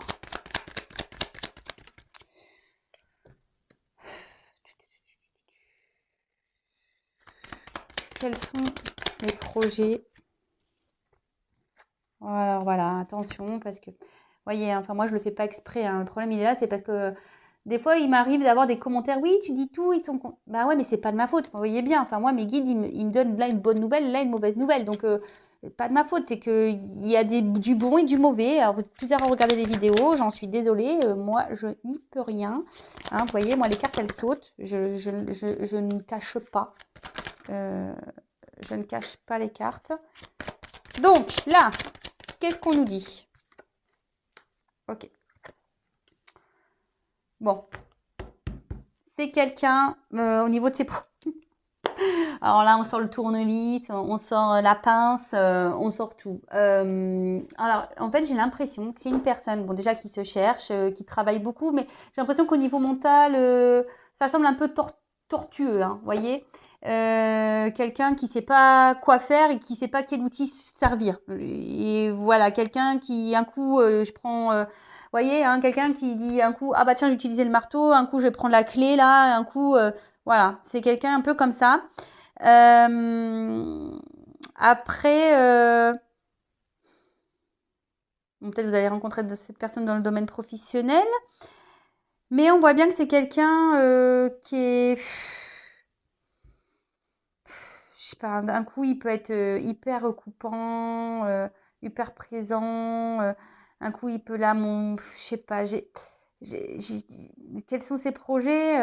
[SPEAKER 1] Quels sont les projets? Alors voilà, attention parce que, voyez, enfin moi je le fais pas exprès, hein. Le problème il est là, c'est parce que des fois il m'arrive d'avoir des commentaires, oui tu dis tout, ils sont bah ouais mais c'est pas de ma faute. Enfin, vous voyez bien, enfin moi mes guides ils me donnent là une bonne nouvelle, là une mauvaise nouvelle, donc pas de ma faute, c'est que il y a du bon et du mauvais. Alors vous êtes plusieurs à regarder les vidéos, j'en suis désolée, moi je n'y peux rien. Hein, vous voyez, moi les cartes elles sautent, je ne cache pas. Je ne cache pas les cartes. Donc, là, qu'est-ce qu'on nous dit? Ok. Bon. C'est quelqu'un, au niveau de ses... Alors là, on sort le tournevis, on sort la pince, on sort tout. Alors, en fait, j'ai l'impression que c'est une personne, bon, déjà qui se cherche, qui travaille beaucoup, mais j'ai l'impression qu'au niveau mental, ça semble un peu tortueux, hein, vous voyez. Quelqu'un qui sait pas quoi faire et qui sait pas quel outil servir. Et voilà, quelqu'un qui, un coup, je prends... vous voyez, hein, quelqu'un qui dit un coup, ah bah tiens, j'ai utilisé le marteau, un coup, je vais prendre la clé là, un coup... voilà, c'est quelqu'un un peu comme ça. Euh, après, bon, peut-être vous allez rencontrer de cette personne dans le domaine professionnel, mais on voit bien que c'est quelqu'un qui est, je sais pas, d'un coup il peut être hyper recoupant, hyper présent, un coup il peut là, je sais pas, quels sont ses projets?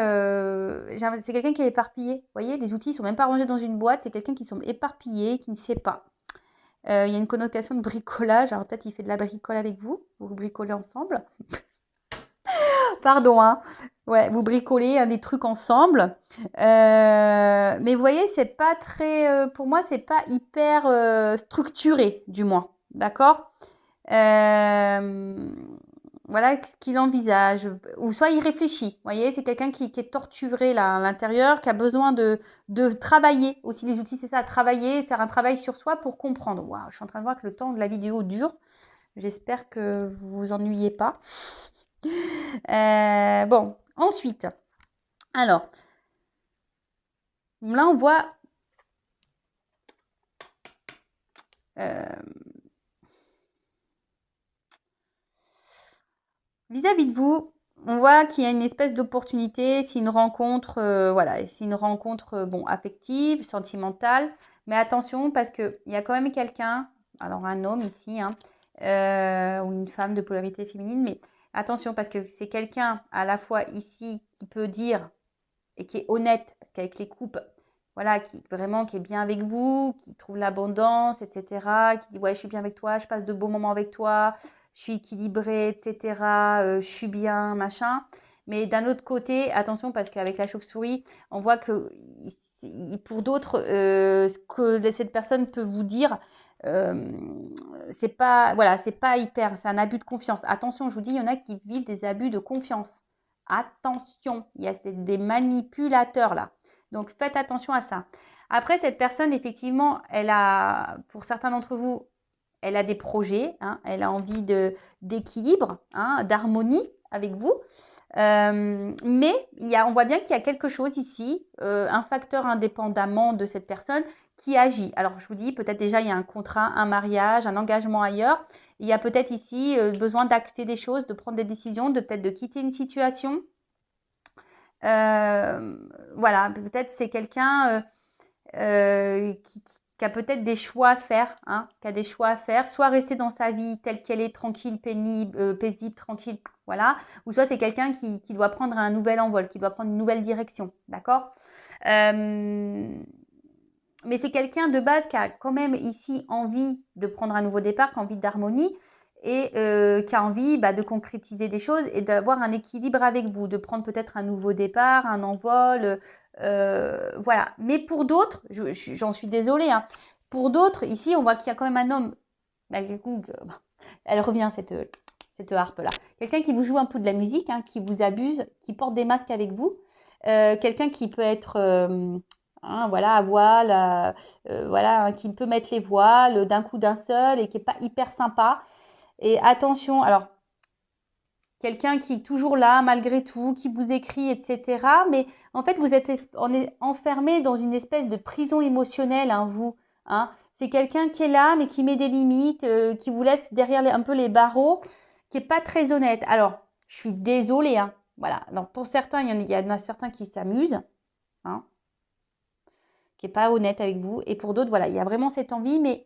[SPEAKER 1] C'est quelqu'un qui est éparpillé. Vous voyez, les outils ne sont même pas rangés dans une boîte. C'est quelqu'un qui semble éparpillé, qui ne sait pas. Il y a une connotation de bricolage. Alors peut-être il fait de la bricole avec vous. Vous bricolez ensemble. Pardon, hein. Ouais, vous bricolez des trucs ensemble. Mais vous voyez, c'est pas très... pour moi, c'est pas hyper structuré, du moins. D'accord? Voilà ce qu'il envisage. Ou soit il réfléchit. Vous voyez, c'est quelqu'un qui est torturé là, à l'intérieur, qui a besoin de travailler. Aussi, les outils, c'est ça, travailler, faire un travail sur soi pour comprendre. Waouh, je suis en train de voir que le temps de la vidéo dure. J'espère que vous vous ennuyez pas. Bon, ensuite. Alors, là, on voit... vis-à-vis de vous, on voit qu'il y a une espèce d'opportunité, c'est une rencontre, voilà, c'est une rencontre, bon, affective, sentimentale, mais attention parce qu'il y a quand même quelqu'un, alors un homme ici, hein, ou une femme de polarité féminine, mais attention parce que c'est quelqu'un à la fois ici qui peut dire et qui est honnête, parce qu'avec les coupes, voilà, qui vraiment qui est bien avec vous, qui trouve l'abondance, etc., qui dit ouais, je suis bien avec toi, je passe de beaux moments avec toi, je suis équilibrée, etc., je suis bien, machin. Mais d'un autre côté, attention, parce qu'avec la chauve-souris, on voit que pour d'autres, ce que cette personne peut vous dire, euh, c'est pas, voilà, c'est pas hyper, c'est un abus de confiance. Attention, je vous dis, il y en a qui vivent des abus de confiance. Attention, il y a des manipulateurs là. Donc faites attention à ça. Après, cette personne, effectivement, elle a, pour certains d'entre vous, elle a des projets, hein, elle a envie d'équilibre, hein, d'harmonie avec vous. Mais on voit bien qu'il y a quelque chose ici, un facteur indépendamment de cette personne qui agit. Alors, je vous dis, peut-être déjà, il y a un contrat, un mariage, un engagement ailleurs. Il y a peut-être ici besoin d'acter des choses, de prendre des décisions, peut-être de quitter une situation. Voilà, peut-être c'est quelqu'un qui a peut-être des choix à faire, hein, qui a des choix à faire, soit rester dans sa vie telle qu'elle est, tranquille, pénible, paisible, tranquille, voilà, ou soit c'est quelqu'un qui doit prendre un nouvel envol, qui doit prendre une nouvelle direction, d'accord. Mais c'est quelqu'un de base qui a quand même ici envie de prendre un nouveau départ, qui a envie d'harmonie et qui a envie de concrétiser des choses et d'avoir un équilibre avec vous, de prendre peut-être un nouveau départ, un envol, voilà. Mais pour d'autres, j'en suis désolée, hein, pour d'autres, ici, on voit qu'il y a quand même un homme, malgré tout, elle revient cette harpe-là. Quelqu'un qui vous joue un peu de la musique, hein, qui vous abuse, qui porte des masques avec vous. Quelqu'un qui peut être hein, voilà, à voile, voilà, qui peut mettre les voiles d'un coup d'un seul et qui n'est pas hyper sympa. Et attention, alors, quelqu'un qui est toujours là malgré tout, qui vous écrit, etc. Mais en fait, on est enfermé dans une espèce de prison émotionnelle, hein, vous. Hein. C'est quelqu'un qui est là, mais qui met des limites, qui vous laisse derrière un peu les barreaux, qui n'est pas très honnête. Alors, je suis désolée. Hein. Voilà. Donc, pour certains, il y en a certains qui s'amusent, hein, qui n'est pas honnête avec vous. Et pour d'autres, voilà, il y a vraiment cette envie, mais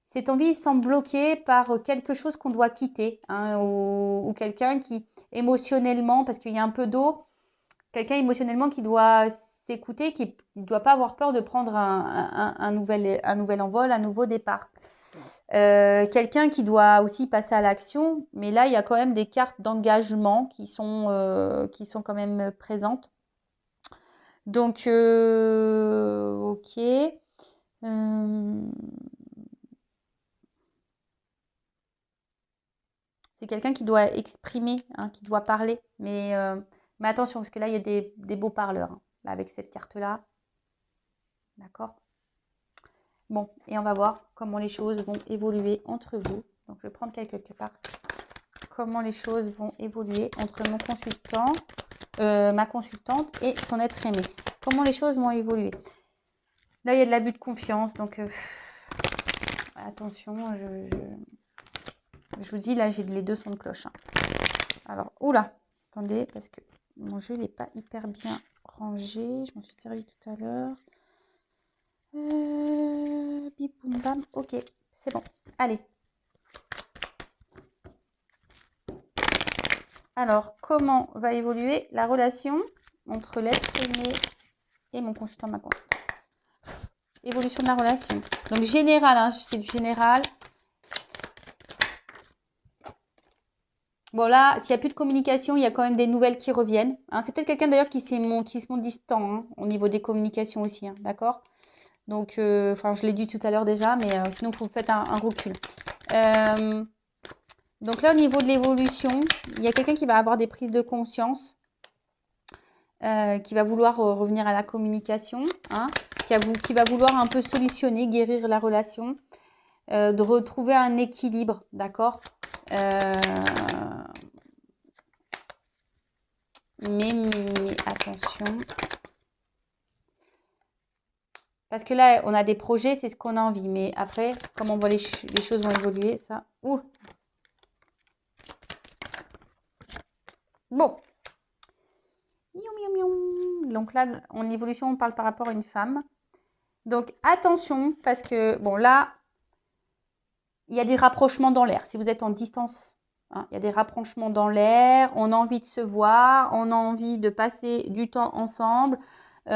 [SPEAKER 1] cette envie semble bloquée par quelque chose qu'on doit quitter, hein, ou quelqu'un qui émotionnellement, parce qu'il y a un peu d'eau, quelqu'un émotionnellement qui doit s'écouter, qui ne doit pas avoir peur de prendre un nouvel envol, un nouveau départ. Quelqu'un qui doit aussi passer à l'action, mais là, il y a quand même des cartes d'engagement qui sont quand même présentes. Donc, ok. C'est quelqu'un qui doit exprimer, hein, qui doit parler. Mais attention, parce que là, il y a des beaux parleurs, hein, là, avec cette carte-là. D'accord. Bon, et on va voir comment les choses vont évoluer entre vous. Donc, je vais prendre quelque part comment les choses vont évoluer entre mon consultant, ma consultante et son être aimé. Comment les choses vont évoluer. Là, il y a de l'abus de confiance. Donc, attention, je vous dis, là, j'ai les deux sons de cloche. Hein. Alors, oula, attendez, parce que mon jeu n'est pas hyper bien rangé. Je m'en suis servi tout à l'heure. Bip, boum, bam. Ok, c'est bon. Allez. Alors, comment va évoluer la relation entre l'être aimé et mon consultant, ma consultante? Évolution de la relation. Donc, général, hein, c'est du général. Bon, là, s'il n'y a plus de communication, il y a quand même des nouvelles qui reviennent. Hein. C'est peut-être quelqu'un d'ailleurs qui se montre distant, hein, au niveau des communications aussi. Hein, d'accord. Donc, je l'ai dit tout à l'heure déjà, mais sinon, il faut faire un recul. Donc là, au niveau de l'évolution, il y a quelqu'un qui va avoir des prises de conscience, qui va vouloir revenir à la communication, hein, qui va vouloir un peu solutionner, guérir la relation, de retrouver un équilibre, d'accord. Mais attention. Parce que là, on a des projets, c'est ce qu'on a envie. Mais après, comment on voit les choses vont évoluer, ça. Ouh. Bon. Donc là, en évolution, on parle par rapport à une femme. Donc attention, parce que, bon, là, il y a des rapprochements dans l'air. Si vous êtes en distance, hein, il y a des rapprochements dans l'air. On a envie de se voir, on a envie de passer du temps ensemble. On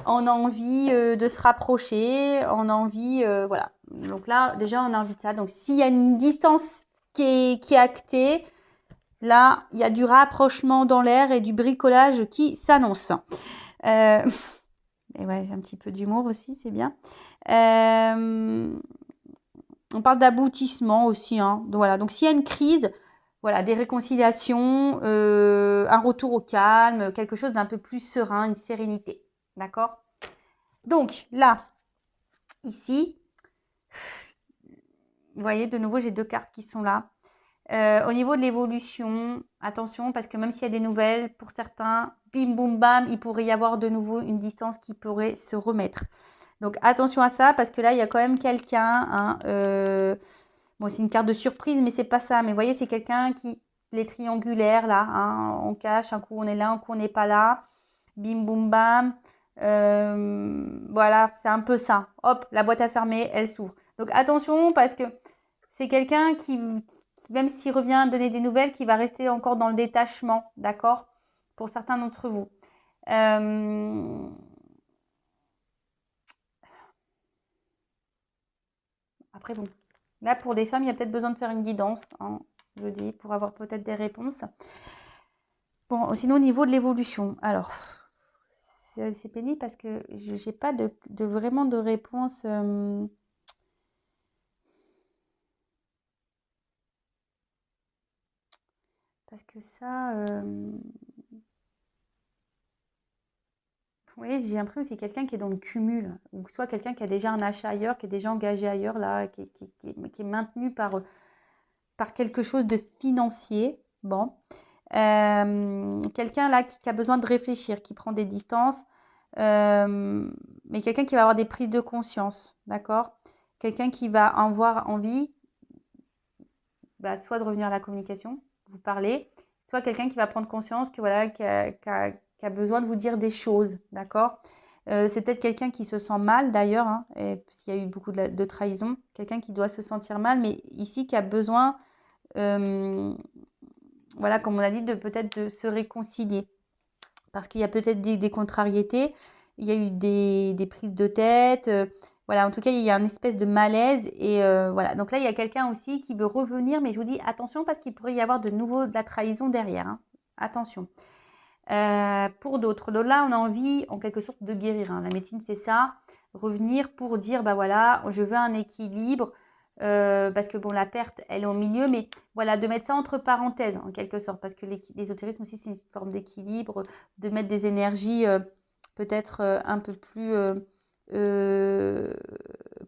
[SPEAKER 1] a envie de se rapprocher, on a envie, voilà. Donc là, déjà, on a envie de ça. Donc, s'il y a une distance qui est actée, là, il y a du rapprochement dans l'air et du bricolage qui s'annonce. Et ouais, un petit peu d'humour aussi, c'est bien. On parle d'aboutissement aussi. Hein. Donc, voilà. Donc, s'il y a une crise, voilà, des réconciliations, un retour au calme, quelque chose d'un peu plus serein, une sérénité. D'accord? Donc, là, ici, vous voyez, de nouveau, j'ai 2 cartes qui sont là. Au niveau de l'évolution, attention, parce que même s'il y a des nouvelles, pour certains, bim, boum, bam, il pourrait y avoir de nouveau une distance qui pourrait se remettre. Donc, attention à ça, parce que là, il y a quand même quelqu'un, hein, bon, c'est une carte de surprise, mais c'est pas ça. Mais vous voyez, c'est quelqu'un qui, les triangulaires, là, hein, on cache, un coup on est là, un coup on n'est pas là. Bim, boum, bam. Voilà, c'est un peu ça. Hop, la boîte à fermer, elle s'ouvre. Donc, attention, parce que c'est quelqu'un qui, même s'il revient donner des nouvelles, qui va rester encore dans le détachement, d'accord? Pour certains d'entre vous. Après, bon, là, pour les femmes, il y a peut-être besoin de faire une guidance, hein, je dis, pour avoir peut-être des réponses. Bon, sinon, au niveau de l'évolution, alors, c'est pénible parce que je n'ai pas vraiment de réponse. Parce que ça, oui, j'ai l'impression que c'est quelqu'un qui est dans le cumul, ou soit quelqu'un qui a déjà un achat ailleurs, qui est déjà engagé ailleurs, là, qui est maintenu par quelque chose de financier. Bon. Quelqu'un là qui a besoin de réfléchir, qui prend des distances, mais quelqu'un qui va avoir des prises de conscience, d'accord? Quelqu'un qui va avoir envie, bah, soit de revenir à la communication, vous parler, soit quelqu'un qui va prendre conscience que voilà, qui a besoin de vous dire des choses, d'accord? C'est peut-être quelqu'un qui se sent mal d'ailleurs, hein, s'il y a eu beaucoup de trahison, quelqu'un qui doit se sentir mal, mais ici qui a besoin, voilà, comme on a dit, de peut-être de se réconcilier. Parce qu'il y a peut-être des contrariétés, il y a eu des prises de tête, voilà, en tout cas, il y a une espèce de malaise, et voilà. Donc là, il y a quelqu'un aussi qui veut revenir, mais je vous dis attention parce qu'il pourrait y avoir de nouveau de la trahison derrière, hein. Attention. Pour d'autres, donc là, on a envie, en quelque sorte, de guérir, hein. La médecine, c'est ça, revenir pour dire, bah voilà, je veux un équilibre, parce que bon, la perte, elle est au milieu, mais voilà, de mettre ça entre parenthèses, en quelque sorte, parce que l'ésotérisme aussi, c'est une forme d'équilibre, de mettre des énergies peut-être un peu plus euh,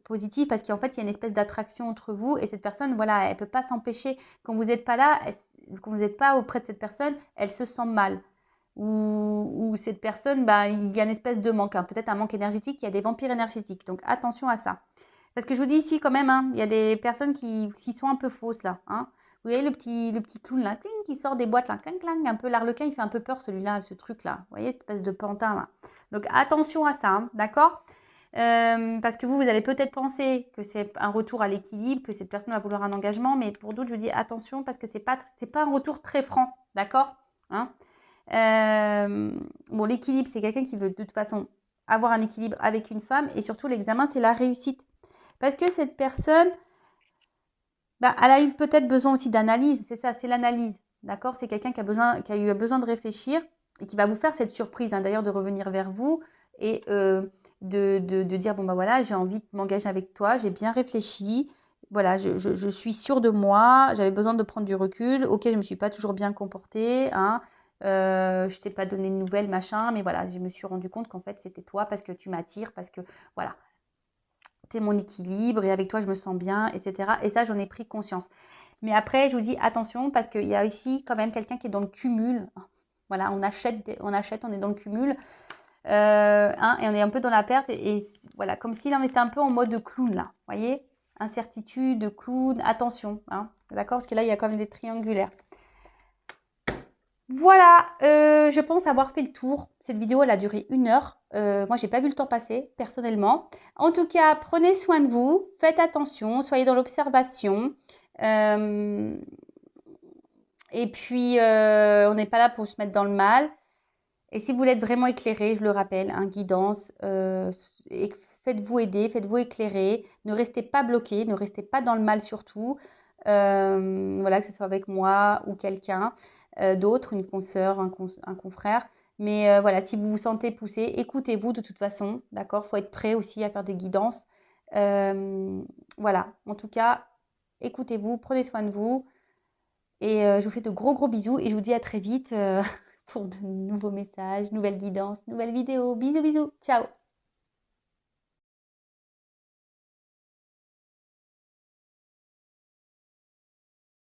[SPEAKER 1] positives, parce qu'en fait, il y a une espèce d'attraction entre vous, et cette personne, voilà, elle ne peut pas s'empêcher, quand vous n'êtes pas là, quand vous n'êtes pas auprès de cette personne, elle se sent mal. Ou cette personne, bah, il y a une espèce de manque, hein, peut-être un manque énergétique, il y a des vampires énergétiques. Donc attention à ça. Parce que je vous dis ici quand même, hein, il y a des personnes qui sont un peu fausses là, hein. Vous voyez le petit clown là, cling, qui sort des boîtes là, clang, clang, un peu l'arlequin, il fait un peu peur celui-là, ce truc là. Vous voyez, cette espèce de pantin là. Donc attention à ça, hein, d'accord? Parce que vous allez peut-être penser que c'est un retour à l'équilibre, que cette personne va vouloir un engagement, mais pour d'autres, je vous dis attention parce que c'est pas un retour très franc, d'accord, hein? Bon, l'équilibre, c'est quelqu'un qui veut de toute façon avoir un équilibre avec une femme, et surtout l'examen, c'est la réussite. Parce que cette personne, bah, elle a eu peut-être besoin aussi d'analyse, c'est ça, c'est l'analyse, d'accord? C'est quelqu'un qui a eu besoin de réfléchir et qui va vous faire cette surprise, hein, d'ailleurs, de revenir vers vous et de dire, bon, bah voilà, j'ai envie de m'engager avec toi, j'ai bien réfléchi, voilà, je suis sûre de moi, j'avais besoin de prendre du recul, ok, je ne me suis pas toujours bien comportée, hein, je t'ai pas donné de nouvelles, machin, mais voilà, je me suis rendu compte qu'en fait, c'était toi parce que tu m'attires, parce que, voilà, tu es mon équilibre et avec toi, je me sens bien, etc. Et ça, j'en ai pris conscience. Mais après, je vous dis attention parce qu'il y a ici quand même quelqu'un qui est dans le cumul. Voilà, on achète, on est dans le cumul, hein, et on est un peu dans la perte. Et voilà, comme s'il en était un peu en mode clown là. Vous voyez? Incertitude, clown, attention, hein, d'accord? Parce que là, il y a quand même des triangulaires. Voilà, je pense avoir fait le tour. Cette vidéo, elle a duré 1 heure. Moi, j'ai pas vu le temps passer, personnellement. En tout cas, prenez soin de vous, faites attention, soyez dans l'observation. Euh, et puis, on n'est pas là pour se mettre dans le mal. Et si vous voulez être vraiment éclairé, je le rappelle, hein, guidance, faites-vous aider, faites-vous éclairer. Ne restez pas bloqué, ne restez pas dans le mal surtout. Voilà, que ce soit avec moi ou quelqu'un d'autre, une consoeur, un confrère. Mais voilà, si vous vous sentez poussé, écoutez-vous de toute façon, d'accord? Il faut être prêt aussi à faire des guidances. Voilà, en tout cas, écoutez-vous, prenez soin de vous. Et je vous fais de gros gros bisous et je vous dis à très vite pour de nouveaux messages, nouvelles guidances, nouvelles vidéos. Bisous bisous, ciao!